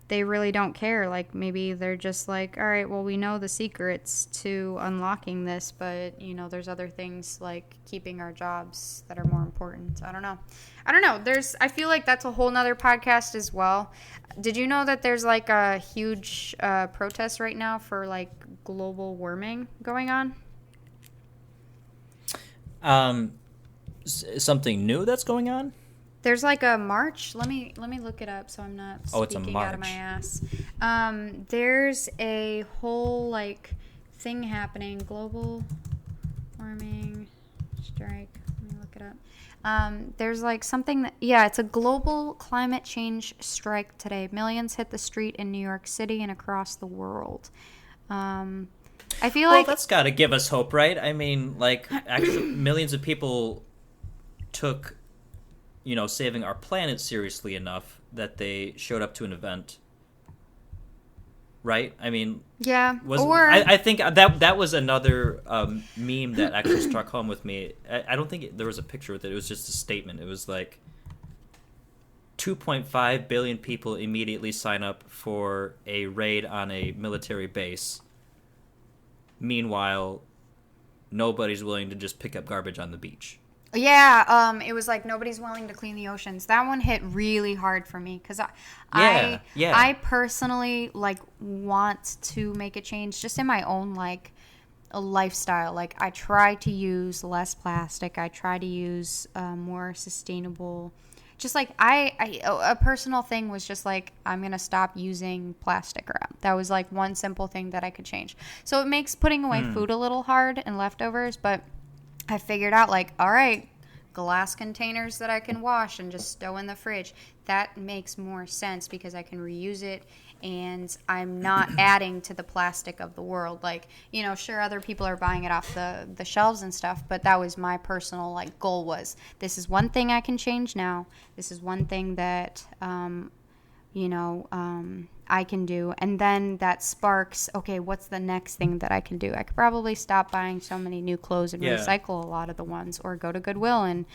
they really don't care. Like, maybe they're just like, all right, well, we know the secrets to unlocking this, but, there's other things like keeping our jobs that are more important. I don't know. I feel like that's a whole nother podcast as well. Did you know that there's, like, a huge protest right now for, like, global warming going on? Something new that's going on? There's like a march. Let me look it up so I'm not speaking out of my ass. There's a whole like thing happening. Global warming strike. Let me look it up. There's like something that it's a global climate change strike today. Millions hit the street in New York City and across the world. I feel like that's got to give us hope, right? I mean, like actually millions of people took saving our planet seriously enough that they showed up to an event, right? I mean, yeah. I think that was another meme that actually struck home with me. I don't think there was a picture with it. It was just a statement. It was like 2.5 billion people immediately sign up for a raid on a military base. Meanwhile, nobody's willing to just pick up garbage on the beach. Yeah, it was like nobody's willing to clean the oceans. That one hit really hard for me because I personally like want to make a change just in my own like a lifestyle. Like I try to use less plastic. I try to use more sustainable. Just like a personal thing was just like I'm gonna stop using plastic wrap. That was like one simple thing that I could change. So it makes putting away food a little hard and leftovers, but I figured out, like, all right, glass containers that I can wash and just stow in the fridge. That makes more sense because I can reuse it and I'm not adding to the plastic of the world. Like, sure, other people are buying it off the shelves and stuff, but that was my personal, like, goal was this is one thing I can change now. This is one thing that, I can do. And then that sparks, okay, what's the next thing that I can do? I could probably stop buying so many new clothes and recycle a lot of the ones or go to Goodwill and,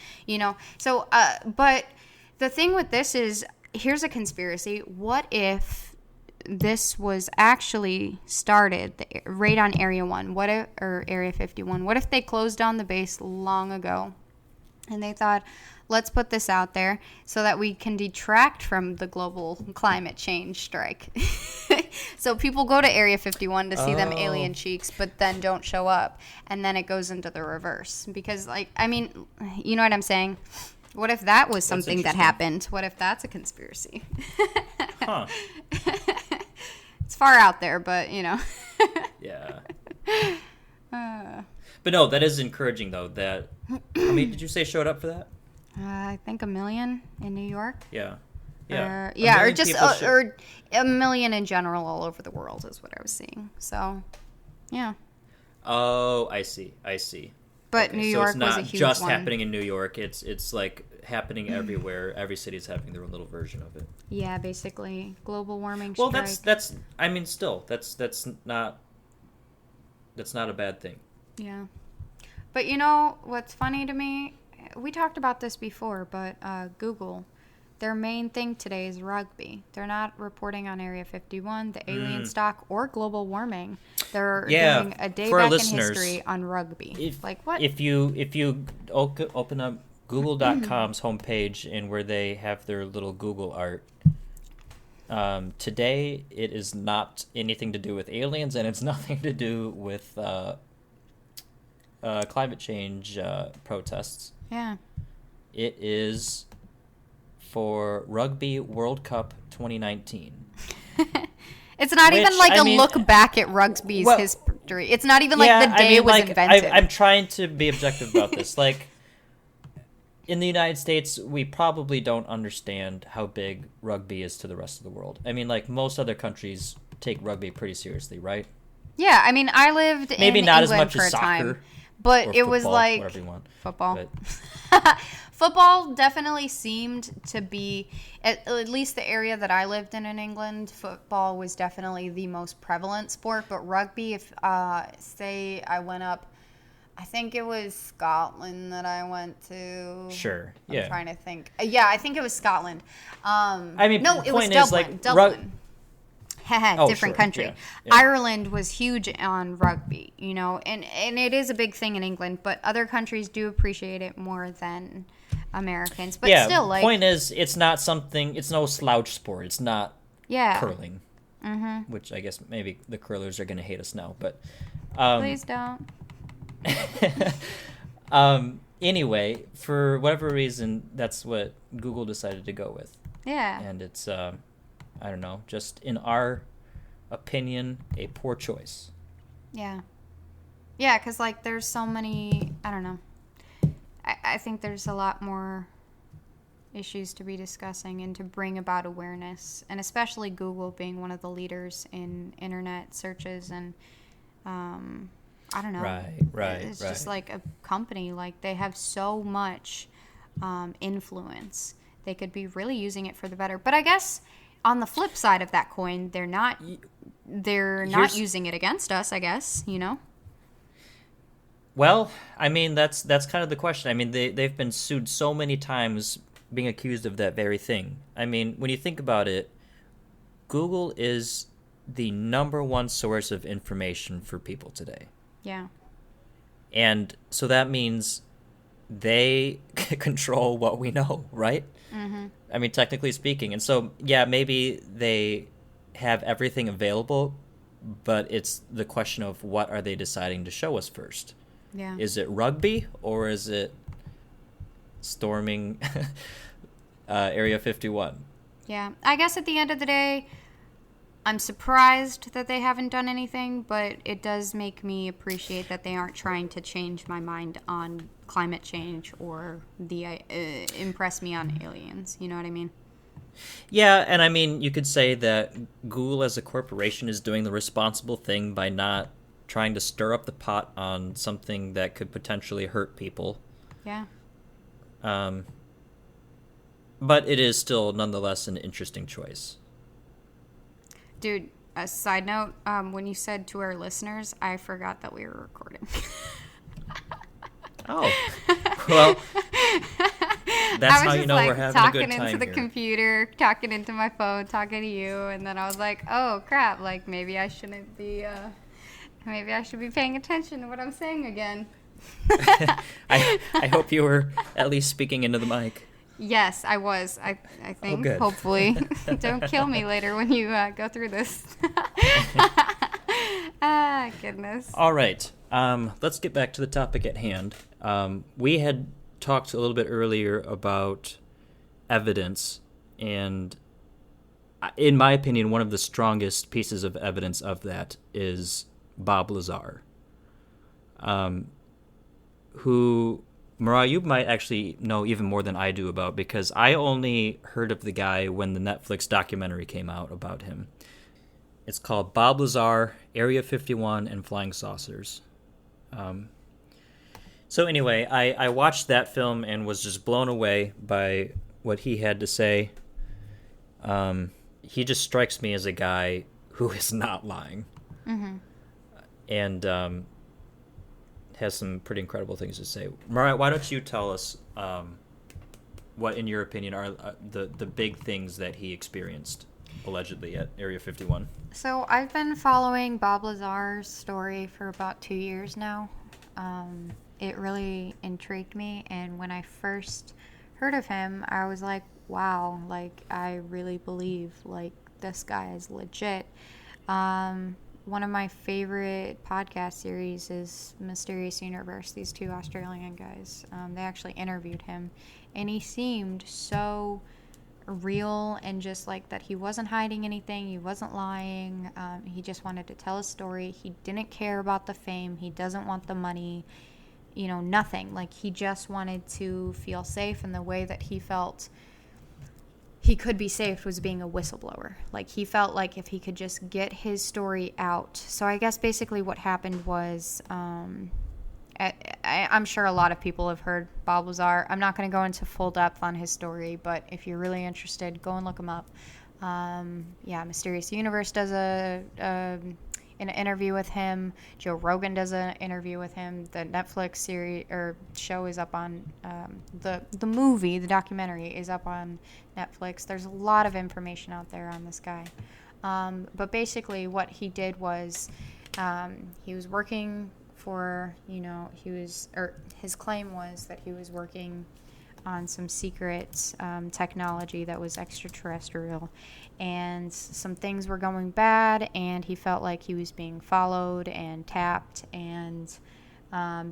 So, but the thing with this is, here's a conspiracy. What if this was actually started right on Area 1, or Area 51. What if they closed down the base long ago and they thought, let's put this out there so that we can detract from the global climate change strike. So people go to Area 51 to see them alien cheeks, but then don't show up. And then it goes into the reverse. Because, like, I mean, you know what I'm saying? What if that was something that happened? What if that's a conspiracy? Huh. It's far out there, but, you know. Yeah. But no, that is encouraging, though, that... How many did you say showed up for that? I think 1 million in New York. Yeah. Or just or 1 million in general all over the world is what I was seeing. So, yeah. Oh, I see. But okay, New York was a huge one. So it's not just happening in New York. It's like happening everywhere. Every city's having their own little version of it. Yeah, basically global warming. Well, that's. I mean, still, that's not a bad thing. Yeah, but you know what's funny to me? We talked about this before, but Google, their main thing today is rugby. They're not reporting on Area 51, the alien stock, or global warming. They're doing a day back in history on rugby. What? If you open up Google.com's homepage and where they have their little Google art, today it is not anything to do with aliens, and it's nothing to do with climate change protests. Yeah. It is for Rugby World Cup 2019. It's not even like look back at rugby's history. It's not even like the day it was invented. I'm trying to be objective about this. Like, in the United States, we probably don't understand how big rugby is to the rest of the world. I mean, like, most other countries take rugby pretty seriously, right? Yeah, I mean, I lived in England as much for as a soccer, time. But it football, was like whatever you want. Football. Football definitely seemed to be, at least the area that I lived in England, football was definitely the most prevalent sport. But rugby, if say I went up, I think it was Scotland that I went to. Sure. I'm trying to think. Yeah, I think it was Scotland. I mean, no, the it was point Dublin. is, like, Dublin. Different sure. country. Yeah. Ireland was huge on rugby, you know, and it is a big thing in England, but other countries do appreciate it more than Americans. But still, like, point is, it's not something. It's no slouch sport. It's not curling, which I guess maybe the curlers are going to hate us now. But please don't. Anyway, for whatever reason, that's what Google decided to go with. Yeah, and it's I don't know, just in our opinion, a poor choice. Yeah, because, like, there's so many, I don't know. I think there's a lot more issues to be discussing and to bring about awareness, and especially Google being one of the leaders in internet searches and, I don't know. Right. It's just like a company, like, they have so much influence. They could be really using it for the better. But I guess on the flip side of that coin, they're not using it against us, I guess, you know? Well, I mean, that's kind of the question. I mean, they've been sued so many times being accused of that very thing. I mean, when you think about it, Google is the number one source of information for people today. Yeah. And so that means they control what we know, right? Mm-hmm. I mean, technically speaking. And so, yeah, maybe they have everything available, but it's the question of what are they deciding to show us first? Yeah. Is it rugby or is it storming Area 51? Yeah. I guess at the end of the day, I'm surprised that they haven't done anything, but it does make me appreciate that they aren't trying to change my mind on climate change or impress me on aliens. You know what I mean? Yeah, and I mean, you could say that Google as a corporation is doing the responsible thing by not trying to stir up the pot on something that could potentially hurt people. Yeah. But it is still nonetheless an interesting choice. Dude, a side note, when you said to our listeners, I forgot that we were recording. Oh. Well, That's I was how you just know like we're having a talking good time into the here. computer, talking into my phone, talking to you, and then I was like, oh crap, like maybe I shouldn't be, maybe I should be paying attention to what I'm saying again. I hope you were at least speaking into the mic. Yes, I was. I think, good. hopefully. Don't kill me later when you go through this. Ah, goodness. All right. Let's get back to the topic at hand. We had talked a little bit earlier about evidence, and in my opinion, one of the strongest pieces of evidence of that is Bob Lazar, who, Mariah, you might actually know even more than I do about, because I only heard of the guy when the Netflix documentary came out about him. It's called Bob Lazar, Area 51, and Flying Saucers. So anyway, I watched that film and was just blown away by what he had to say. He just strikes me as a guy who is not lying. Mm-hmm. And has some pretty incredible things to say. Mariah, why don't you tell us what, in your opinion, are the big things that he experienced, allegedly, at Area 51? So I've been following Bob Lazar's story for about 2 years now. It really intrigued me, and when I first heard of him, I was like, wow, like, I really believe, like, this guy is legit. One of my favorite podcast series is Mysterious Universe. These two Australian guys, they actually interviewed him, and he seemed so real, and just like that he wasn't hiding anything, he wasn't lying, he just wanted to tell a story. He didn't care about the fame, he doesn't want the money, you know, nothing. Like, he just wanted to feel safe, and the way that he felt he could be safe was being a whistleblower. Like, he felt like if he could just get his story out. So I guess basically what happened was, I'm sure a lot of people have heard Bob Lazar. I'm not going to go into full depth on his story, but if you're really interested, go and look him up. Mysterious Universe does an interview with him. Joe Rogan does an interview with him. The Netflix series or show is up on the movie, the documentary is up on Netflix. There's a lot of information out there on this guy. But basically what he did was he was working for, his claim was that he was working on some secret technology that was extraterrestrial, and some things were going bad, and he felt like he was being followed and tapped, and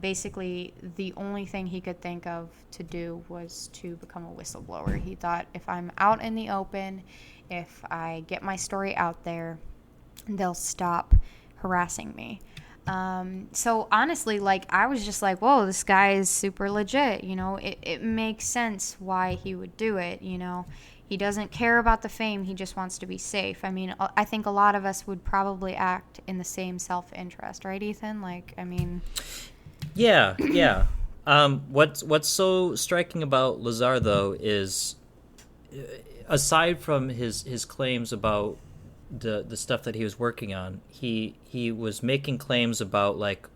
basically the only thing he could think of to do was to become a whistleblower. He thought, if I'm out in the open, if I get my story out there, they'll stop harassing me. So honestly, like, I was just like, whoa, this guy is super legit. It makes sense why he would do it. He doesn't care about the fame. He just wants to be safe. I mean, I think a lot of us would probably act in the same self-interest, right, Ethan? Like, I mean, yeah. What's so striking about Lazar, though, is aside from his claims about the stuff that he was working on, he was making claims about, like,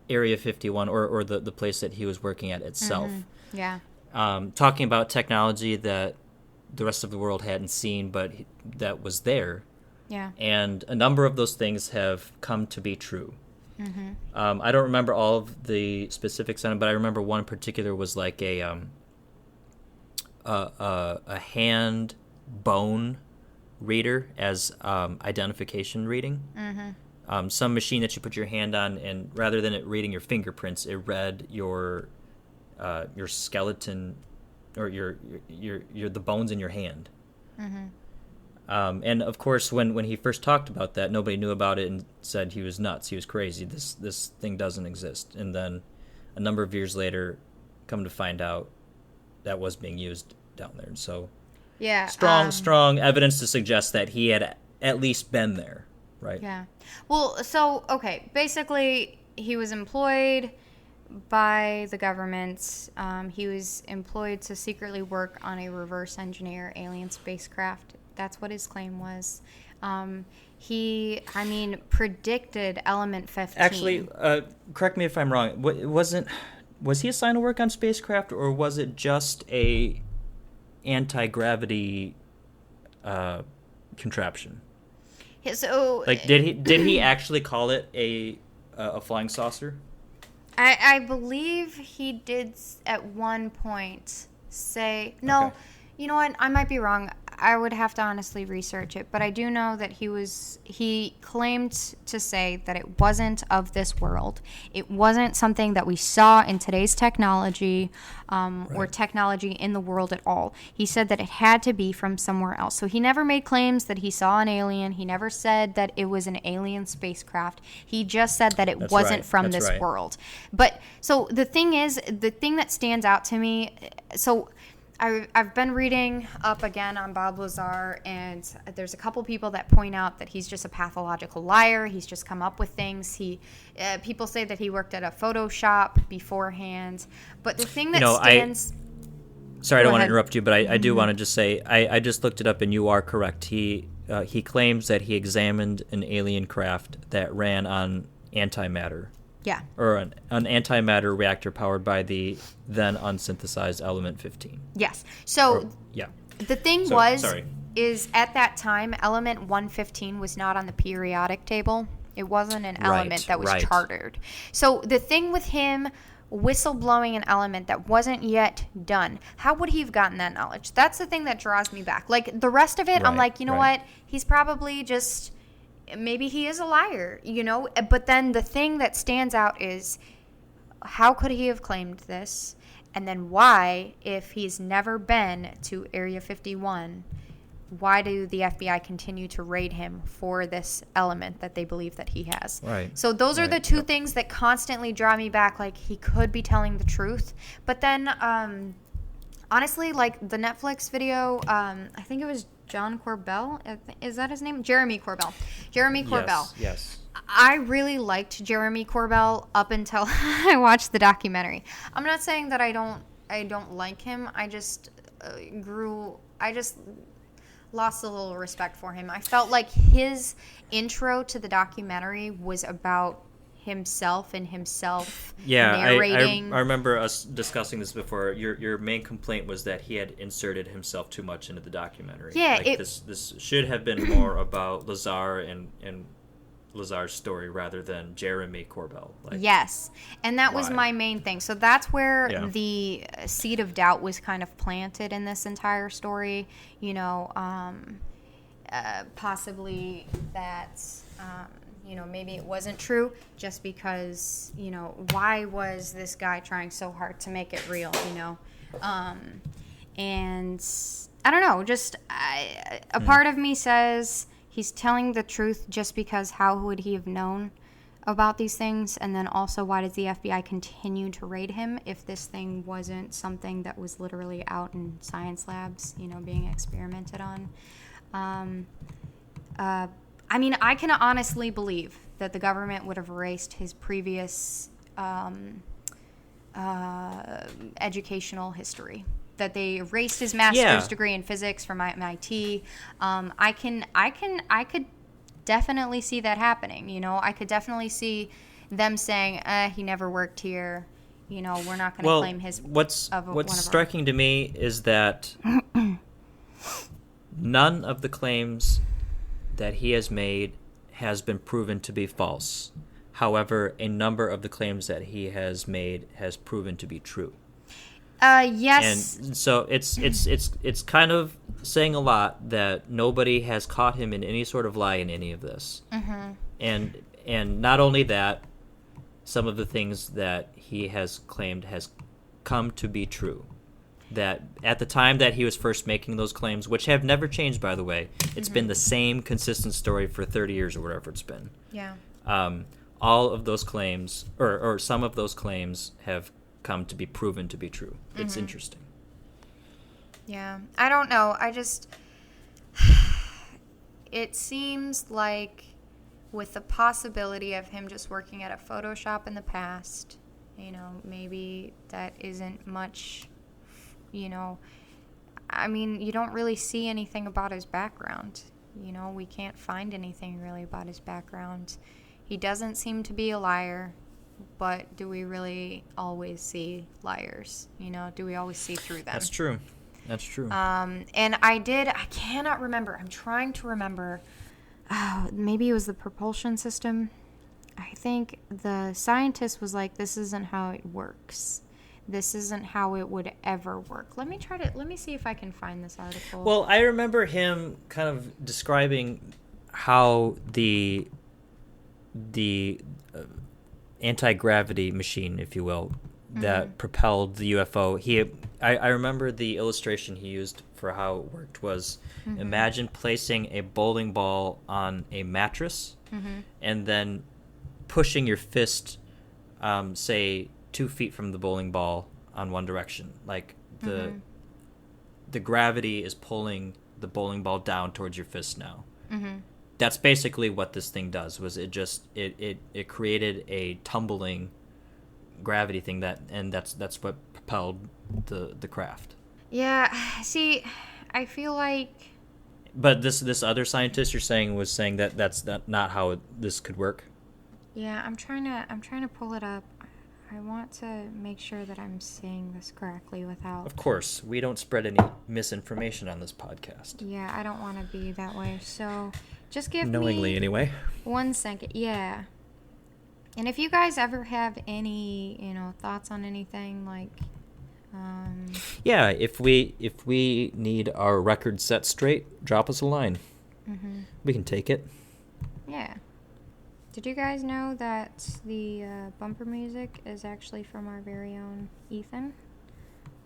Area 51 or the place that he was working at itself. Mm-hmm. Yeah. Talking about technology that the rest of the world hadn't seen, but that was there. Yeah. And a number of those things have come to be true. Mm-hmm. I don't remember all of the specifics on it, but I remember one in particular was like a hand bone reader as identification reading. Mm-hmm. Some machine that you put your hand on, and rather than it reading your fingerprints, it read your skeleton or your the bones in your hand. Mm-hmm. And of course, when he first talked about that, nobody knew about it and said he was nuts, he was crazy. This thing doesn't exist. And then a number of years later, come to find out that was being used down there. So yeah, strong evidence to suggest that he had at least been there, right? Yeah. Well, so okay, basically he was employed by the government. He was employed to secretly work on a reverse engineer alien spacecraft. That's what his claim was. He predicted element 15. Actually, correct me if I'm wrong. It wasn't. was he assigned to work on spacecraft, or was it just a anti-gravity contraption? Yeah, so Like, did he actually call it a flying saucer? I believe he did at one point say no. Okay. You know what? I might be wrong. I would have to honestly research it, but I do know that he claimed to say that it wasn't of this world. It wasn't something that we saw in today's technology or technology in the world at all. He said that it had to be from somewhere else. So he never made claims that he saw an alien. He never said that it was an alien spacecraft. He just said that it wasn't from this world. But so the thing that stands out to me, so I've been reading up again on Bob Lazar, and there's a couple people that point out that he's just a pathological liar. He's just come up with things. People say that he worked at a Photoshop beforehand. But the thing that stands... Sorry, I don't want to interrupt you, but I do want to just say, I just looked it up, and you are correct. He claims that he examined an alien craft that ran on antimatter. Yeah. Or an antimatter reactor powered by the then unsynthesized element 15. Yes. So the thing is at that time, element 115 was not on the periodic table. It wasn't an element that was chartered. So the thing with him whistleblowing an element that wasn't yet done, how would he have gotten that knowledge? That's the thing that draws me back. Like the rest of it, I'm like, you know what? He's probably just... Maybe he is a liar, you know? But then the thing that stands out is how could he have claimed this? And then why, if he's never been to Area 51, why do the FBI continue to raid him for this element that they believe that he has? Right. So those are the two things that constantly draw me back. Like, he could be telling the truth. But then, honestly, like the Netflix video, I think it was John Corbell. Is that his name? Jeremy Corbell. Jeremy Corbell. Yes. I really liked Jeremy Corbell up until I watched the documentary. I'm not saying that I don't like him. I just lost a little respect for him. I felt like his intro to the documentary was about himself and himself narrating. I remember us discussing this before. Your main complaint was that he had inserted himself too much into the documentary. Yeah, this should have been more about Lazar and Lazar's story rather than Jeremy Corbell. Yes, and that was my main thing. So that's where the seed of doubt was kind of planted in this entire story. You know, possibly that. Maybe it wasn't true just because, why was this guy trying so hard to make it real, and I don't know, just a part of me says he's telling the truth just because how would he have known about these things? And then also, why does the FBI continue to raid him if this thing wasn't something that was literally out in science labs, being experimented on? I can honestly believe that the government would have erased his previous educational history. That they erased his master's degree in physics from MIT. I could definitely see that happening. I could definitely see them saying, "He never worked here. We're not going to claim his." What's striking to me is that none of the claims that he has made has been proven to be false. However, a number of the claims that he has made has proven to be true. Yes. And so it's kind of saying a lot that nobody has caught him in any sort of lie in any of this. Mm-hmm. And not only that, some of the things that he has claimed has come to be true. That at the time that he was first making those claims, which have never changed, by the way, it's been the same consistent story for 30 years or whatever it's been. Yeah. All of those claims, or some of those claims, have come to be proven to be true. It's interesting. Yeah. I don't know. It seems like with the possibility of him just working at a Photoshop in the past, maybe that isn't much... you don't really see anything about his background. We can't find anything really about his background. He doesn't seem to be a liar. but do we really always see liars? You know, do we always see through them? That's true. That's true. And I cannot remember. I'm trying to remember. Maybe it was the propulsion system. I think the scientist was like, this isn't how it works. This isn't how it would ever work. Let me see if I can find this article. Well, I remember him kind of describing how the anti-gravity machine, if you will, that propelled the UFO. I remember the illustration he used for how it worked was, imagine placing a bowling ball on a mattress and then pushing your fist, say, 2 feet from the bowling ball on one direction. Like the gravity is pulling the bowling ball down towards your fist now. That's basically what this thing does. Was it just it created a tumbling gravity thing that's what propelled the craft. Yeah, see, I feel like. But this other scientist you're saying was saying that that's not how this could work. Yeah, I'm trying to pull it up. I want to make sure that I'm saying this correctly without. Of course, we don't spread any misinformation on this podcast. Yeah, I don't want to be that way. So, just give knowingly me anyway. 1 second. Yeah. And if you guys ever have any, thoughts on anything, like, yeah, if we need our record set straight, drop us a line. We can take it. Yeah. Did you guys know that the bumper music is actually from our very own Ethan?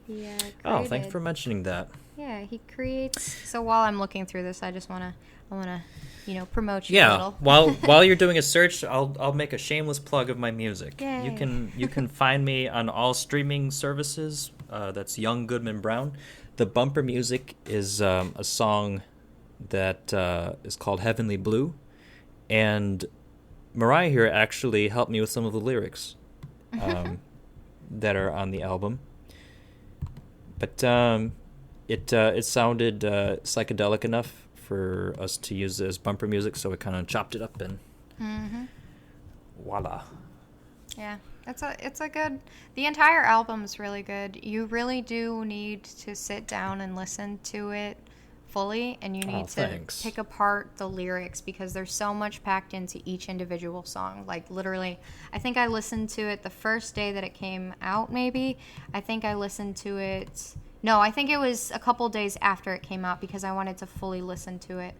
He Oh, thanks for mentioning that. Yeah, he creates. So while I'm looking through this, I wanna, promote you a little. while you're doing a search, I'll make a shameless plug of my music. Yay. You can find me on all streaming services. That's Young Goodman Brown. The bumper music is a song that is called Heavenly Blue, and Mariah here actually helped me with some of the lyrics that are on the album. But it sounded psychedelic enough for us to use as bumper music, so we kind of chopped it up and voila. Yeah, it's a good. The entire album is really good. You really do need to sit down and listen to it fully, and you need to pick apart the lyrics because there's so much packed into each individual song. Like literally, I think I listened to it the first day that it came out. Maybe I think I listened to it. No, I think it was a couple days after it came out because I wanted to fully listen to it.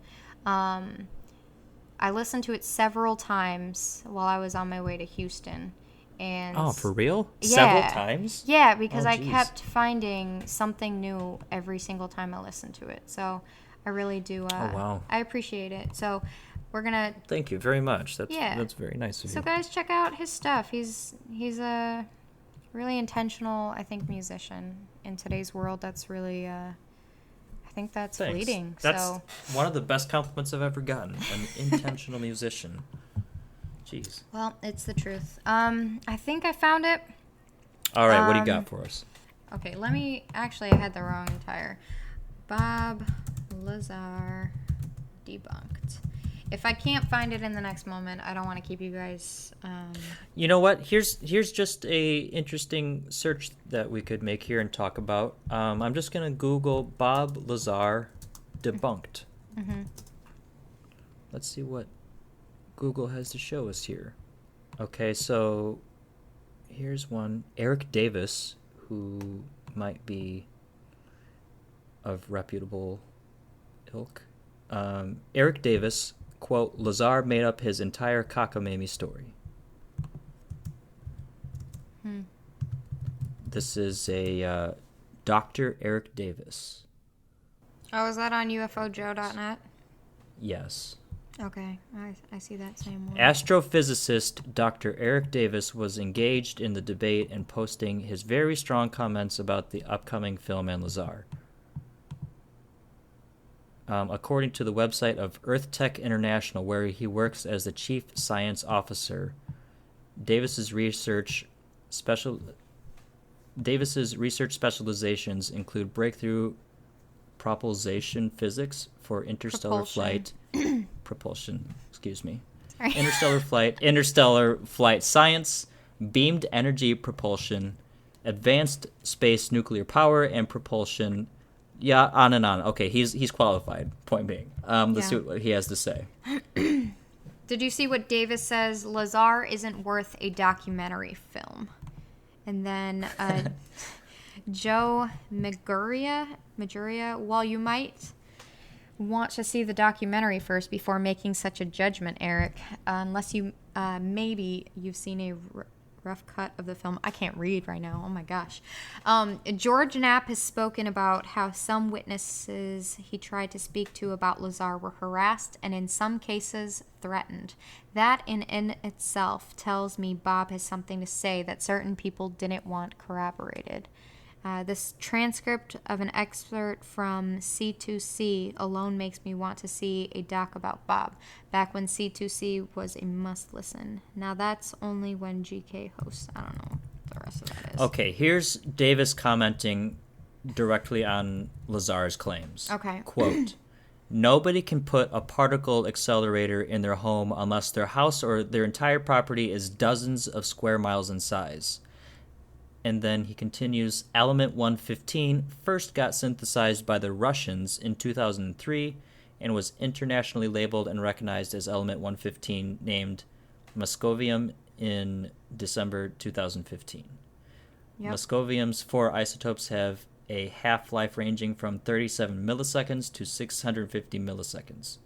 I listened to it several times while I was on my way to Houston. And oh, for real? Yeah, several times? Yeah, because I kept finding something new every single time I listened to it. So I really do. Oh, wow. I appreciate it. So we're going to. Thank you very much. That's very nice of you. So guys, check out his stuff. He's a really intentional, I think, musician in today's world. That's really, I think that's fleeting. That's one of the best compliments I've ever gotten. An intentional musician. Jeez. Well, it's the truth. I think I found it. All right, what do you got for us? Okay, actually, I had the wrong entire. Bob Lazar debunked. If I can't find it in the next moment, I don't want to keep you guys. You know what? Here's just a interesting search that we could make here and talk about. I'm just gonna Google Bob Lazar debunked. Let's see what Google has to show us here. Okay, so here's one. Eric Davis, who might be of reputable ilk. Eric Davis, quote, Lazar made up his entire cockamamie story. This is a Dr. Eric Davis. Oh, is that on ufojoe.net? Yes. Okay, I see that same one. Astrophysicist Dr. Eric Davis was engaged in the debate and posting his very strong comments about the upcoming film and Lazar. According to the website of Earth Tech International, where he works as the chief science officer, Davis's research specializations include breakthrough propulsion physics for interstellar flight. Propulsion, excuse me. Sorry. Interstellar flight science, beamed energy propulsion, advanced space nuclear power, and propulsion. Yeah, on and on. Okay, he's qualified, point being. Let's see what he has to say. Did you see what Davis says? Lazar isn't worth a documentary film. And then Joe Maguria, while you might want to see the documentary first before making such a judgment, Eric, unless you maybe you've seen a rough cut of the film. I can't read right now. Oh my gosh. George Knapp has spoken about how some witnesses he tried to speak to about Lazar were harassed and in some cases threatened. That in itself tells me Bob has something to say that certain people didn't want corroborated. This transcript of an excerpt from C2C alone makes me want to see a doc about Bob, back when C2C was a must-listen. Now that's only when GK hosts. I don't know what the rest of that is. Okay, here's Davis commenting directly on Lazar's claims. Okay. Quote, nobody can put a particle accelerator in their home unless their house or their entire property is dozens of square miles in size. And then he continues, element 115 first got synthesized by the Russians in 2003 and was internationally labeled and recognized as element 115, named Muscovium in December 2015. Yep. Muscovium's 4 isotopes have a half-life ranging from 37 milliseconds to 650 milliseconds.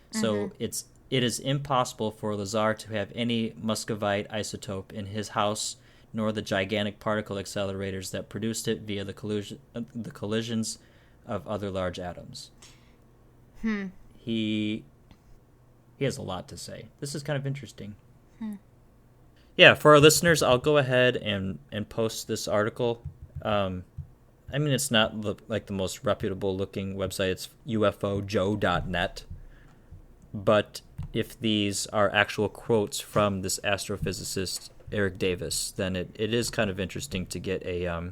So it is impossible for Lazar to have any muscovite isotope in his house, nor the gigantic particle accelerators that produced it via the collisions of other large atoms. He has a lot to say. This is kind of interesting. Yeah, for our listeners, I'll go ahead and post this article. I mean, it's not like the most reputable looking website. It's ufojoe.net. But if these are actual quotes from this astrophysicist Eric Davis, then it is kind of interesting to get a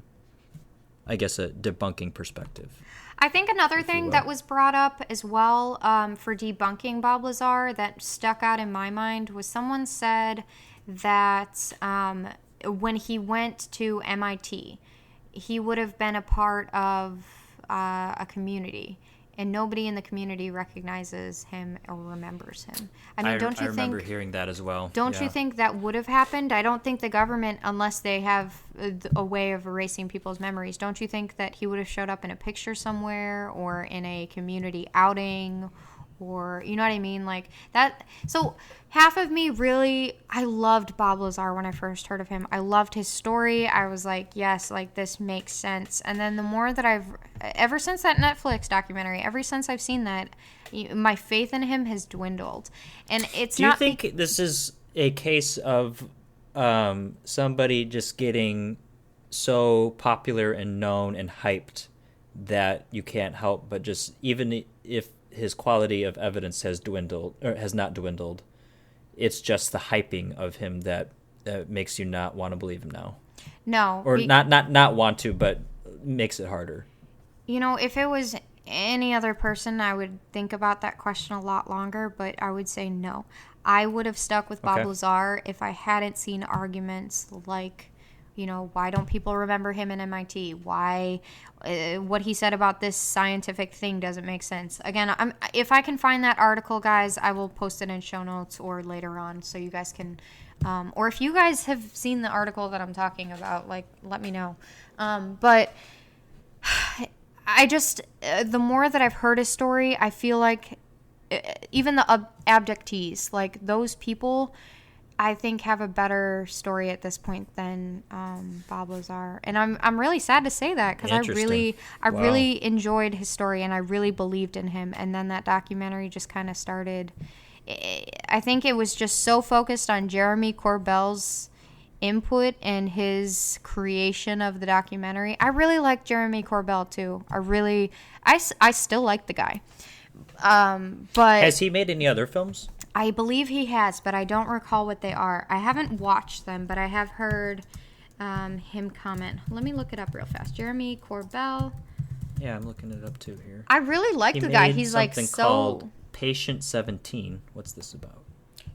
debunking perspective. I think another thing that was brought up as well for debunking Bob Lazar that stuck out in my mind was someone said that when he went to MIT, he would have been a part of a community. And nobody in the community recognizes him or remembers him. I mean, don't you think... I remember hearing that as well. Don't you think that would have happened? I don't think the government, unless they have a way of erasing people's memories, don't you think that he would have showed up in a picture somewhere or in a community outing or, you know what I mean? Like that. So half of me really, I loved Bob Lazar when I first heard of him. I loved his story. I was like, yes, like this makes sense. And then the more that ever since that Netflix documentary, ever since I've seen that, my faith in him has dwindled. And it's not. Do you think this is a case of somebody just getting so popular and known and hyped that you can't help but just, even if his quality of evidence has dwindled or has not dwindled, it's just the hyping of him that makes you not want to believe him now? No. Or not want to, but makes it harder. You know, if it was any other person, I would think about that question a lot longer, but I would say no. I would have stuck with Bob Lazar if I hadn't seen arguments like, you know, why don't people remember him in MIT? Why, what he said about this scientific thing doesn't make sense. Again, if I can find that article, guys, I will post it in show notes or later on so you guys can, or if you guys have seen the article that I'm talking about, like, let me know. But I just, the more that I've heard his story, I feel like even the abductees, like those people, I think have a better story at this point than Bob Lazar, and I'm really sad to say that because I really enjoyed his story and I really believed in him. And then that documentary just kind of started. I think it was just so focused on Jeremy Corbell's input and his creation of the documentary. I really like Jeremy Corbell too. I still like the guy. But has he made any other films? I believe he has, but I don't recall what they are. I haven't watched them, but I have heard him comment. Let me look it up real fast. Jeremy Corbell. Yeah, I'm looking it up too here. I really like the guy. He's like so. Called Patient 17. What's this about?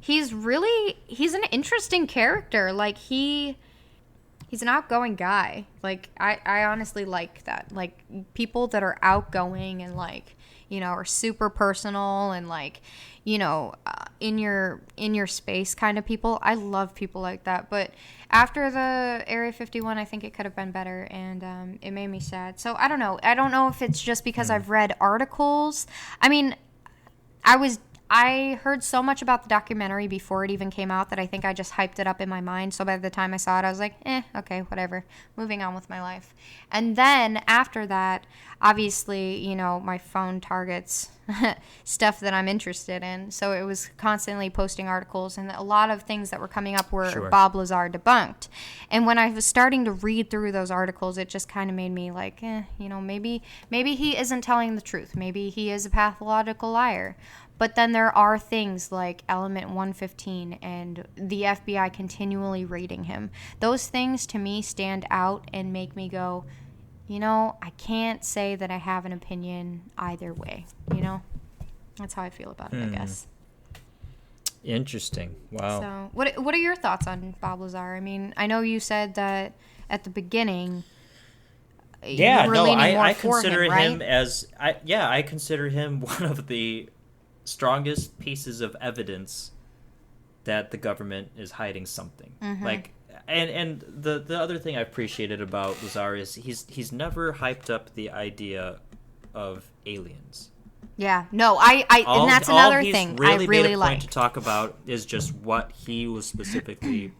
he's an interesting character. Like, he's an outgoing guy. Like, I honestly like that. Like, people that are outgoing and, like, you know, are super personal and, like, you know, in your space kind of people. I love people like that. But after the Area 51, I think it could have been better, and it made me sad. So I don't know. I don't know if it's just because I've read articles. I mean, I heard so much about the documentary before it even came out that I think I just hyped it up in my mind. So by the time I saw it, I was like, okay, whatever. Moving on with my life. And then after that, obviously, you know, my phone targets stuff that I'm interested in. So it was constantly posting articles, and a lot of things that were coming up were Bob Lazar debunked. And when I was starting to read through those articles, it just kind of made me like, you know, maybe he isn't telling the truth. Maybe he is a pathological liar. But then there are things like Element 115 and the FBI continually raiding him. Those things to me stand out and make me go, you know, I can't say that I have an opinion either way, you know? That's how I feel about it, I guess. Interesting. Wow. So what are your thoughts on Bob Lazar? I mean, I know you said that at the beginning you were leaning more I for consider him, right? I consider him one of the strongest pieces of evidence that the government is hiding something. Like, and the other thing I appreciated about Lazar is he's never hyped up the idea of aliens. Yeah, no, and that's another thing really I really made a like point to talk about is just what he was specifically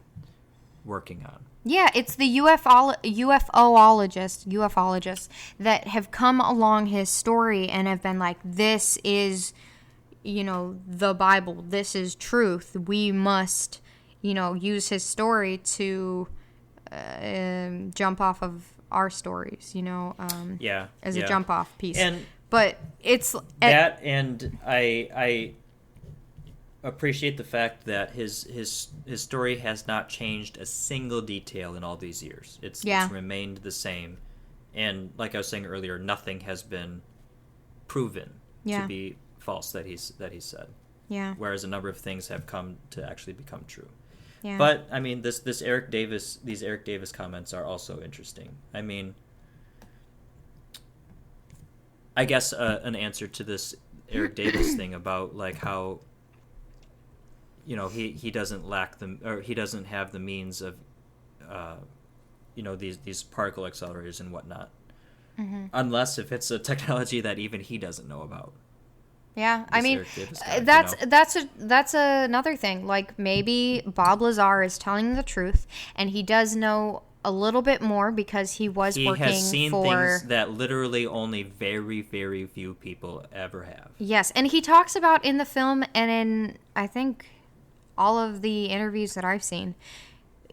working on. Yeah, it's the UFOologists that have come along his story and have been like, this is, you know, the Bible. This is truth. We must, you know, use his story to jump off of our stories, you know, as a jump off piece. But it's that, and I appreciate the fact that his story has not changed a single detail in all these years. It's remained the same, and like I was saying earlier, nothing has been proven to be false that he's said. Yeah. Whereas a number of things have come to actually become true. Yeah. But I mean, these Eric Davis comments are also interesting. I mean, I guess an answer to this Eric Davis thing about like how, you know, he doesn't he doesn't have the means of, you know, these particle accelerators and whatnot, unless if it's a technology that even he doesn't know about. Yeah, I mean, that's another thing. Like, maybe Bob Lazar is telling the truth, and he does know a little bit more because he was working for... He has seen things that literally only very, very few people ever have. Yes, and he talks about in the film and in, I think, all of the interviews that I've seen,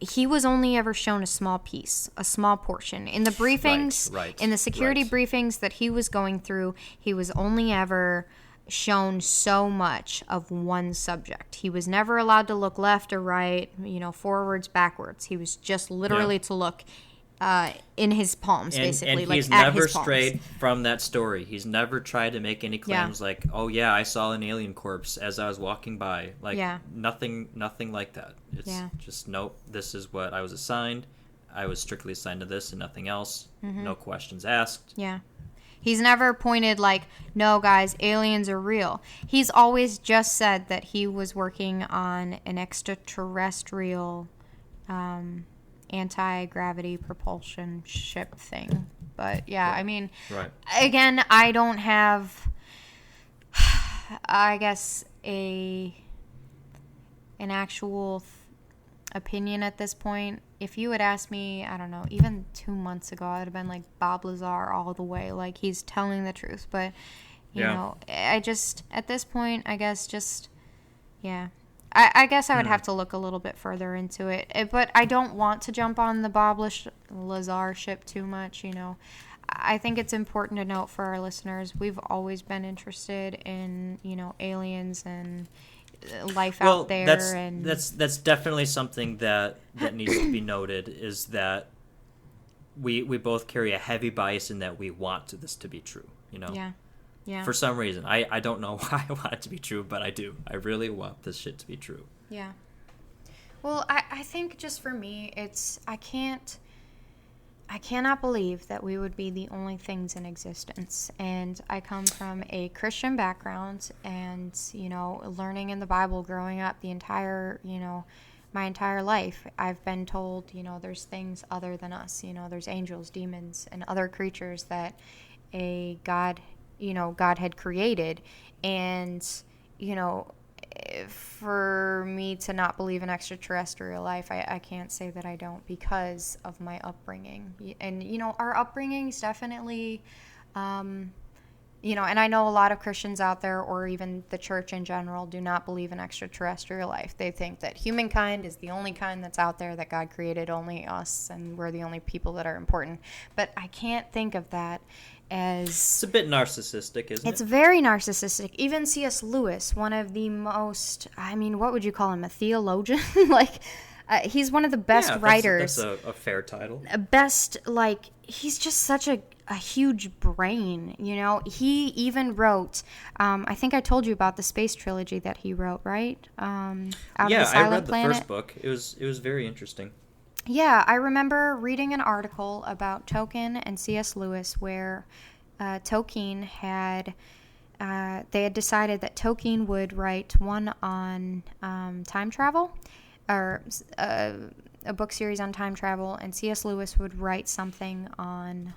he was only ever shown a small piece, a small portion. In the briefings, in the security briefings that he was going through, he was only ever shown so much of one subject. He was never allowed to look left or right, you know, forwards, backwards. He was just literally to look in his palms, basically. And he's never strayed from that story. He's never tried to make any claims like, oh yeah, I saw an alien corpse as I was walking by. Like, nothing like that. It's just, nope, this is what I was assigned. I was strictly assigned to this and nothing else. No questions asked. Yeah. He's never pointed like, no, guys, aliens are real. He's always just said that he was working on an extraterrestrial anti-gravity propulsion ship thing. But, yeah, I mean, again, I don't have, I guess, an actual opinion at this point. If you had asked me, I don't know, even 2 months ago, I'd have been like Bob Lazar all the way. Like, he's telling the truth. But, you know, I just, at this point, I guess just, I guess I would have to look a little bit further into it. But I don't want to jump on the Bob Lazar ship too much, you know. I think it's important to note for our listeners, we've always been interested in, you know, aliens and life out there. That's definitely something that needs to be noted, is that we both carry a heavy bias in that we want this to be true, you know. Yeah. For some reason, I don't know why I want it to be true, but I do. I really want this shit to be true. Yeah. Well, I think just for me, I cannot believe that we would be the only things in existence. And I come from a Christian background and, learning in the Bible growing up my entire life. I've been told, there's things other than us. There's angels, demons, and other creatures that God had created. And, for me to not believe in extraterrestrial life, I can't say that I don't because of my upbringing. And, our upbringing's definitely, and I know a lot of Christians out there, or even the church in general, do not believe in extraterrestrial life. They think that humankind is the only kind that's out there, that God created only us, and we're the only people that are important. But I can't think of that as... It's a bit narcissistic, isn't it? It's very narcissistic. Even C.S. Lewis, one of the most, what would you call him, a theologian? He's one of the best writers. That's a fair title. He's just such a huge brain, He even wrote, I think I told you about the space trilogy that he wrote, right? Out of the Silent I read the Planet. first book. It was very interesting. Yeah, I remember reading an article about Tolkien and C.S. Lewis where Tolkien had decided that Tolkien would write one on time travel, or a book series on time travel, and C.S. Lewis would write something on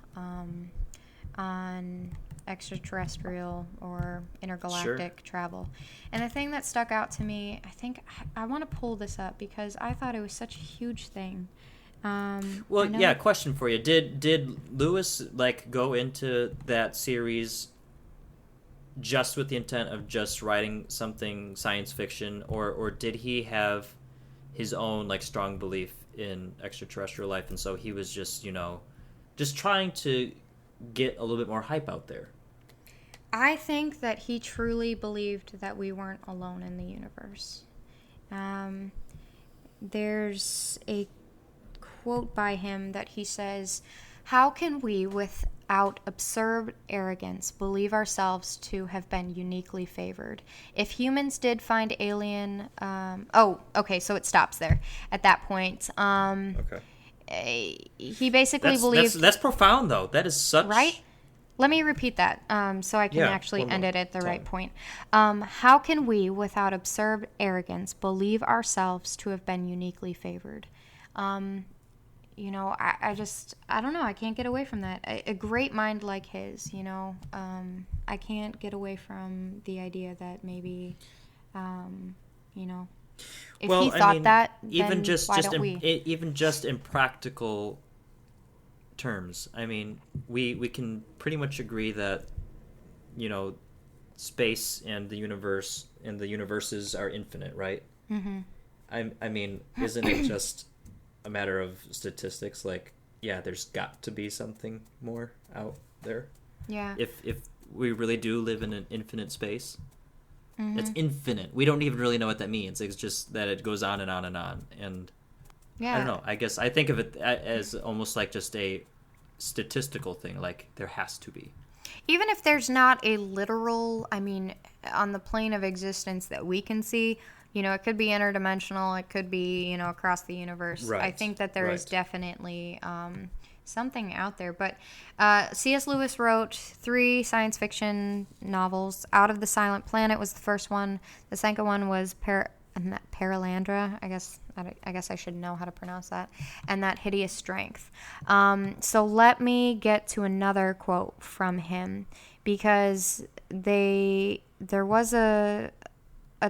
extraterrestrial or intergalactic travel. And the thing that stuck out to me, I want to pull this up because I thought it was such a huge thing. Question for you. Did Lewis go into that series just with the intent of just writing something science fiction, or did he have his own strong belief in extraterrestrial life, and so he was just trying to get a little bit more hype out there? I think that he truly believed that we weren't alone in the universe. There's a quote by him that he says, "How can we, without absurd arrogance, believe ourselves to have been uniquely favored? If humans did find alien..." So it stops there at that point. He basically believed... That's profound, though. That is such... Right? Let me repeat that so I can actually end it at the right point. How can we, without absurd arrogance, believe ourselves to have been uniquely favored? I don't know. I can't get away from that. A great mind like his, I can't get away from the idea that maybe, if he thought that, then why don't we? Even just in practical terms, we can pretty much agree that, space and the universe and the universes are infinite, right? Mm-hmm. Isn't it just a matter of statistics? There's got to be something more out there. Yeah. If we really do live in an infinite space, it's infinite. We don't even really know what that means. It's just that it goes on and on and on. And I don't know. I guess I think of it as almost like just a statistical thing. There has to be. Even if there's not a literal, on the plane of existence that we can see, it could be interdimensional, it could be, across the universe. Right. I think that there is definitely something out there. But C.S. Lewis wrote 3 science fiction novels. Out of the Silent Planet was the first one. The second one was Paralandra. I guess I should know how to pronounce that. And That Hideous Strength. So let me get to another quote from him, because there was a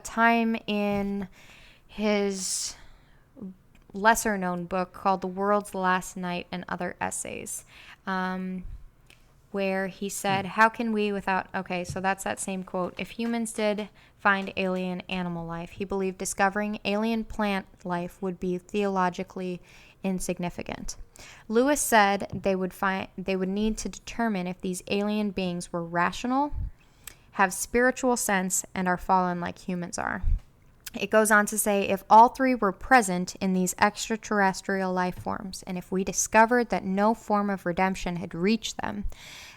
time in his lesser known book called The World's Last Night and Other Essays, where he said, how can we without... Okay, so that's that same quote. If humans did find alien animal life, he believed discovering alien plant life would be theologically insignificant. Lewis said they would need to determine if these alien beings were rational, have spiritual sense, and are fallen like humans are. It goes on to say, if all three were present in these extraterrestrial life forms, and if we discovered that no form of redemption had reached them,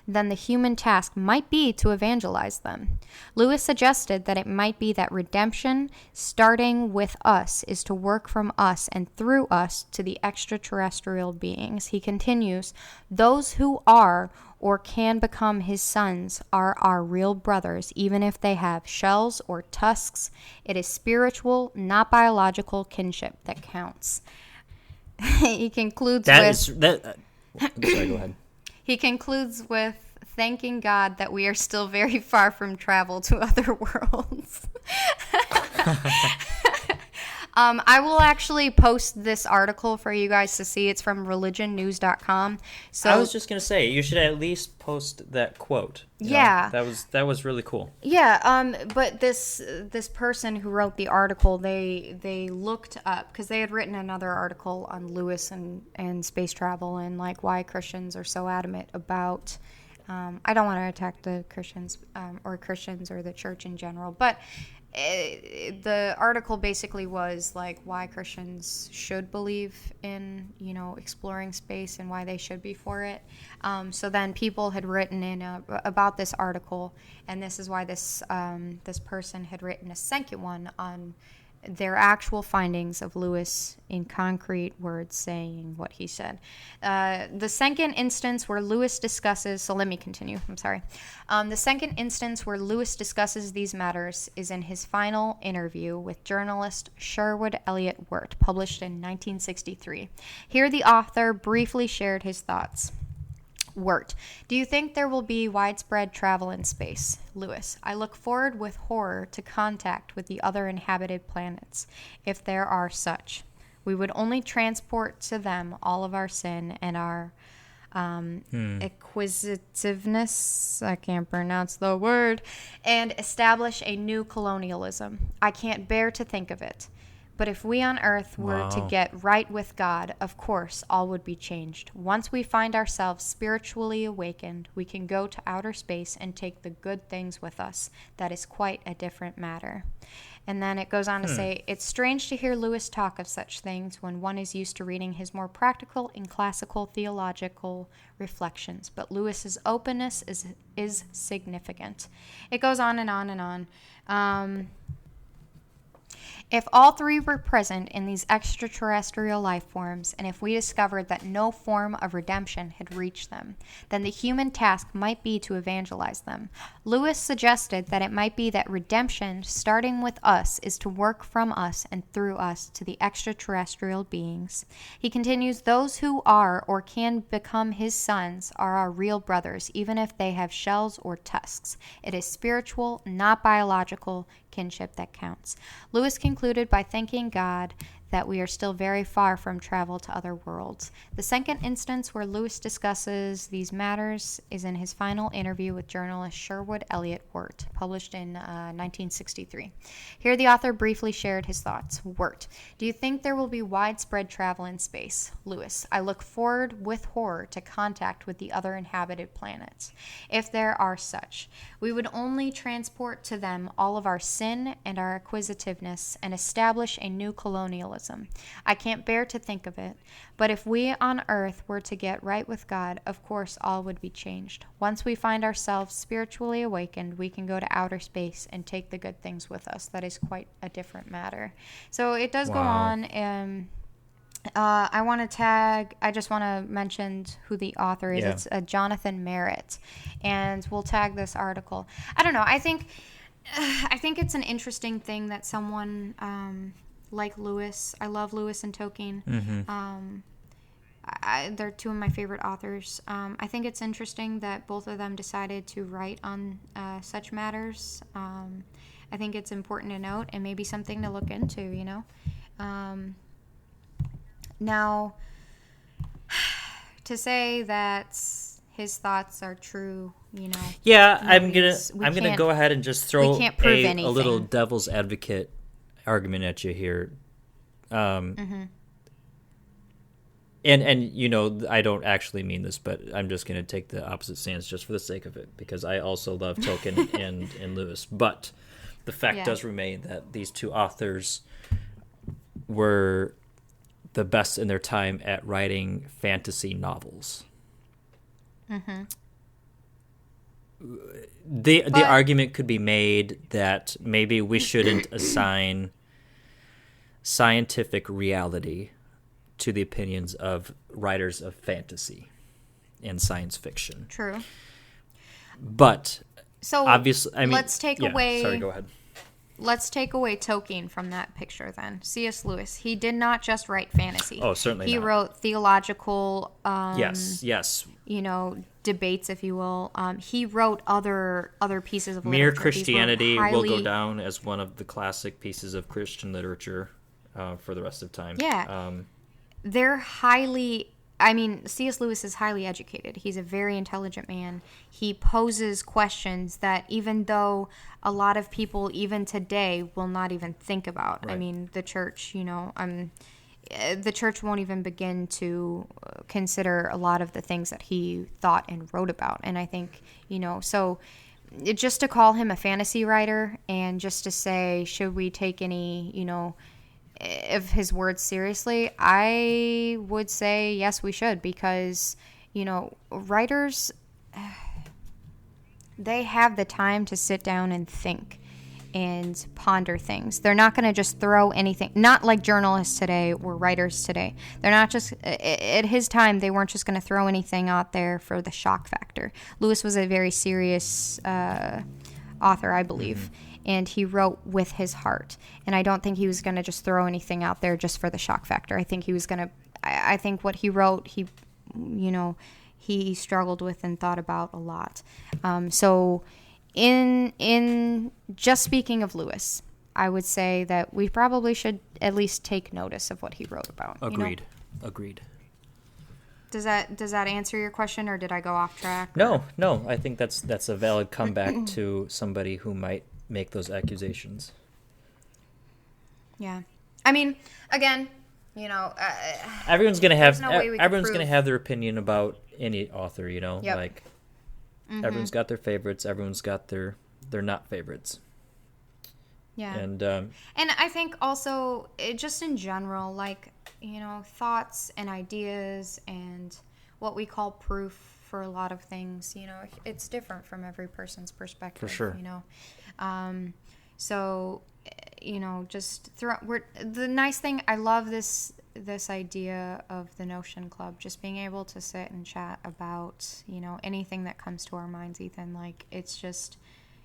then the human task might be to evangelize them. Lewis suggested that it might be that redemption, starting with us, is to work from us and through us to the extraterrestrial beings. He continues, those who are or can become his sons are our real brothers, even if they have shells or tusks. It is spiritual, not biological kinship that counts. He concludes sorry, go ahead. He concludes with thanking God that we are still very far from travel to other worlds. I will actually post this article for you guys to see. It's from religionnews.com. So I was just going to say, you should at least post that quote. Yeah. That was really cool. Yeah, but this person who wrote the article, they looked up, because they had written another article on Lewis and space travel and like why Christians are so adamant about, I don't want to attack the Christians or the church in general, but the article basically was like why Christians should believe in, exploring space and why they should be for it. So then people had written in about this article, and this is why this person had written a second one on their actual findings of Lewis in concrete words saying what he said. The second instance where Lewis discusses, so let me continue, I'm sorry. The second instance where Lewis discusses these matters is in his final interview with journalist Sherwood Elliott Wirt, published in 1963. Here the author briefly shared his thoughts. Wirt, do you think there will be widespread travel in space? Lewis, I look forward with horror to contact with the other inhabited planets, if there are such. We would only transport to them all of our sin and our acquisitiveness, I can't pronounce the word, and establish a new colonialism. I can't bear to think of it. But if we on Earth were to get right with God, of course, all would be changed. Once we find ourselves spiritually awakened, we can go to outer space and take the good things with us. That is quite a different matter. And then it goes on to say, it's strange to hear Lewis talk of such things when one is used to reading his more practical and classical theological reflections. But Lewis's openness is significant. It goes on and on and on. If all three were present in these extraterrestrial life forms, and if we discovered that no form of redemption had reached them, then the human task might be to evangelize them. Lewis suggested that it might be that redemption, starting with us, is to work from us and through us to the extraterrestrial beings. He continues, those who are or can become his sons are our real brothers, even if they have shells or tusks. It is spiritual, not biological kinship that counts. Lewis concluded by thanking God that we are still very far from travel to other worlds. The second instance where Lewis discusses these matters is in his final interview with journalist Sherwood Elliott Wirt, published in 1963. Here the author briefly shared his thoughts. Wirt, do you think there will be widespread travel in space? Lewis, I look forward with horror to contact with the other inhabited planets, if there are such. We would only transport to them all of our sin and our acquisitiveness and establish a new colonialism. I can't bear to think of it, but if we on Earth were to get right with God, of course all would be changed. Once we find ourselves spiritually awakened, we can go to outer space and take the good things with us. That is quite a different matter. So it does go on. I just want to mention who the author is. Yeah. It's Jonathan Merritt, and we'll tag this article. I don't know. I think it's an interesting thing that someone like Lewis. I love Lewis and Tolkien. Mm-hmm. They're two of my favorite authors. I think it's interesting that both of them decided to write on such matters. I think it's important to note and maybe something to look into, Now, to say that his thoughts are true, Yeah, I'm gonna go ahead and just throw a little devil's advocate argument at you here. Mm-hmm. And I don't actually mean this, but I'm just gonna take the opposite stance just for the sake of it, because I also love Tolkien and Lewis. But the fact does remain that these two authors were the best in their time at writing fantasy novels. Mm-hmm. The argument could be made that maybe we shouldn't assign scientific reality to the opinions of writers of fantasy and science fiction. True. But so obviously, I mean, let's take away. Sorry, go ahead. Let's take away Tolkien from that picture then. C.S. Lewis, he did not just write fantasy. Oh, certainly he not. wrote theological, yes. debates, if you will. He wrote other pieces of Mere literature. Christianity will go down as one of the classic pieces of Christian literature for the rest of time. Yeah. They're highly... I mean, C.S. Lewis is highly educated. He's a very intelligent man. He poses questions that even though a lot of people, even today, will not even think about. Right. I mean, the church, the church won't even begin to consider a lot of the things that he thought and wrote about. And I think, so just to call him a fantasy writer and just to say, should we take any, of his words seriously, I would say yes, we should, because writers, they have the time to sit down and think and ponder things. They're not going to just throw anything, not like journalists today or writers today. They're not just, at his time, they weren't just going to throw anything out there for the shock factor. Lewis was a very serious author, I believe. Mm-hmm. And he wrote with his heart. And I don't think he was going to just throw anything out there just for the shock factor. I think he was going to, I think what he wrote, he struggled with and thought about a lot. So in just speaking of Lewis, I would say that we probably should at least take notice of what he wrote about. Agreed. Does that answer your question, or did I go off track? No. I think that's a valid comeback to somebody who might make those accusations. Yeah, I mean, again, everyone's gonna have their opinion about any author. Yep. Like everyone's got their favorites. Everyone's got their not favorites. Yeah, and I think also just in general, like thoughts and ideas and what we call proof for a lot of things, it's different from every person's perspective. For sure. So, just the nice thing, I love this idea of the Notion Club, just being able to sit and chat about, anything that comes to our minds, Ethan. Like, it's just,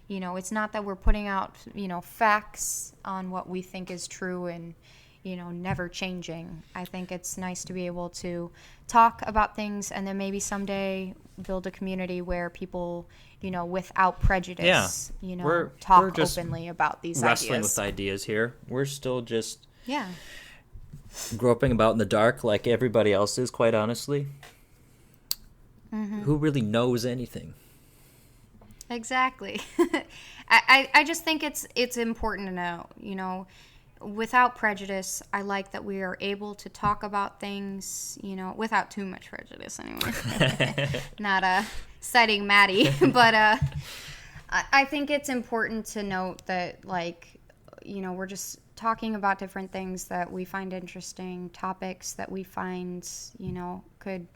it's not that we're putting out, facts on what we think is true and, never changing. I think it's nice to be able to talk about things and then maybe someday build a community where people, without prejudice, talk just openly about these wrestling ideas. With ideas here. We're still just groping about in the dark like everybody else is, quite honestly. Mm-hmm. Who really knows anything? Exactly. I just think it's important to know, without prejudice. I like that we are able to talk about things, without too much prejudice anyway. Not citing Maddie, but I think it's important to note that, like, we're just talking about different things that we find interesting, topics that we find, could,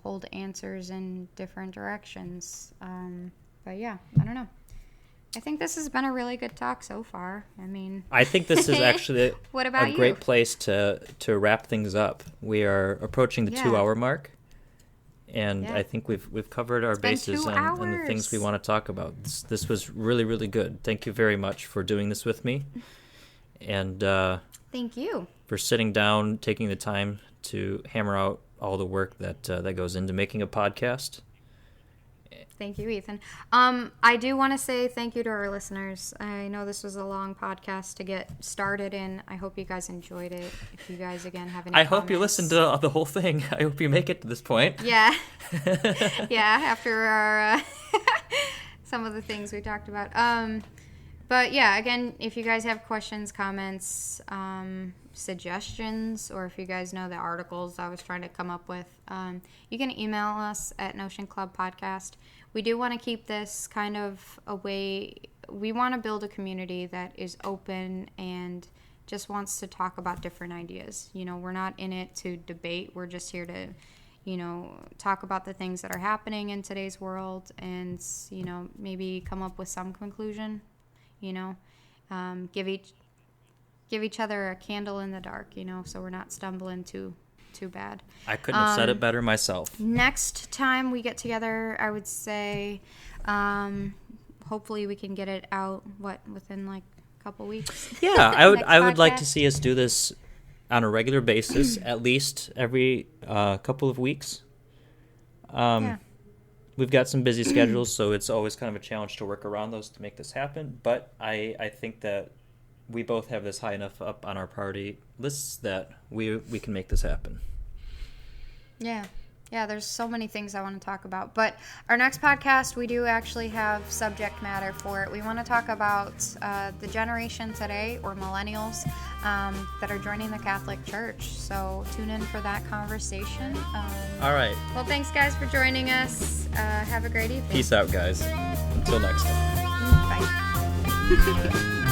hold answers in different directions. But yeah, I don't know. I think this has been a really good talk so far. I think this is actually what about a great place to wrap things up. We are approaching the 2-hour mark, and I think we've covered our bases on the things we want to talk about. This was really, really good. Thank you very much for doing this with me, and thank you for sitting down, taking the time to hammer out all the work that goes into making a podcast. Thank you, Ethan. I do want to say thank you to our listeners. I know this was a long podcast to get started in. I hope you guys enjoyed it. If you guys, again, have any comments. hope you listened to the whole thing. I hope you make it to this point. Yeah. Yeah, after our some of the things we talked about. But, yeah, again, if you guys have questions, comments, suggestions, or if you guys know the articles I was trying to come up with, you can email us at notionclubpodcast. We do want to keep this kind of a way. We want to build a community that is open and just wants to talk about different ideas. You know, we're not in it to debate. We're just here to, you know, talk about the things that are happening in today's world and, you know, maybe come up with some conclusion, you know, give each other a candle in the dark, you know, so we're not stumbling too bad. I couldn't have said it better myself. Next time we get together, I would say, hopefully we can get it out, within like a couple weeks? Yeah, I would like to see us do this on a regular basis, at least every couple of weeks. We've got some busy schedules, so it's always kind of a challenge to work around those to make this happen. But I think that we both have this high enough up on our priority lists that we can make this happen. Yeah, there's so many things I want to talk about. But our next podcast, we do actually have subject matter for it. We want to talk about the generation today, or millennials, that are joining the Catholic Church. So tune in for that conversation. All right. Well, thanks, guys, for joining us. Have a great evening. Peace out, guys. Until next time. Bye.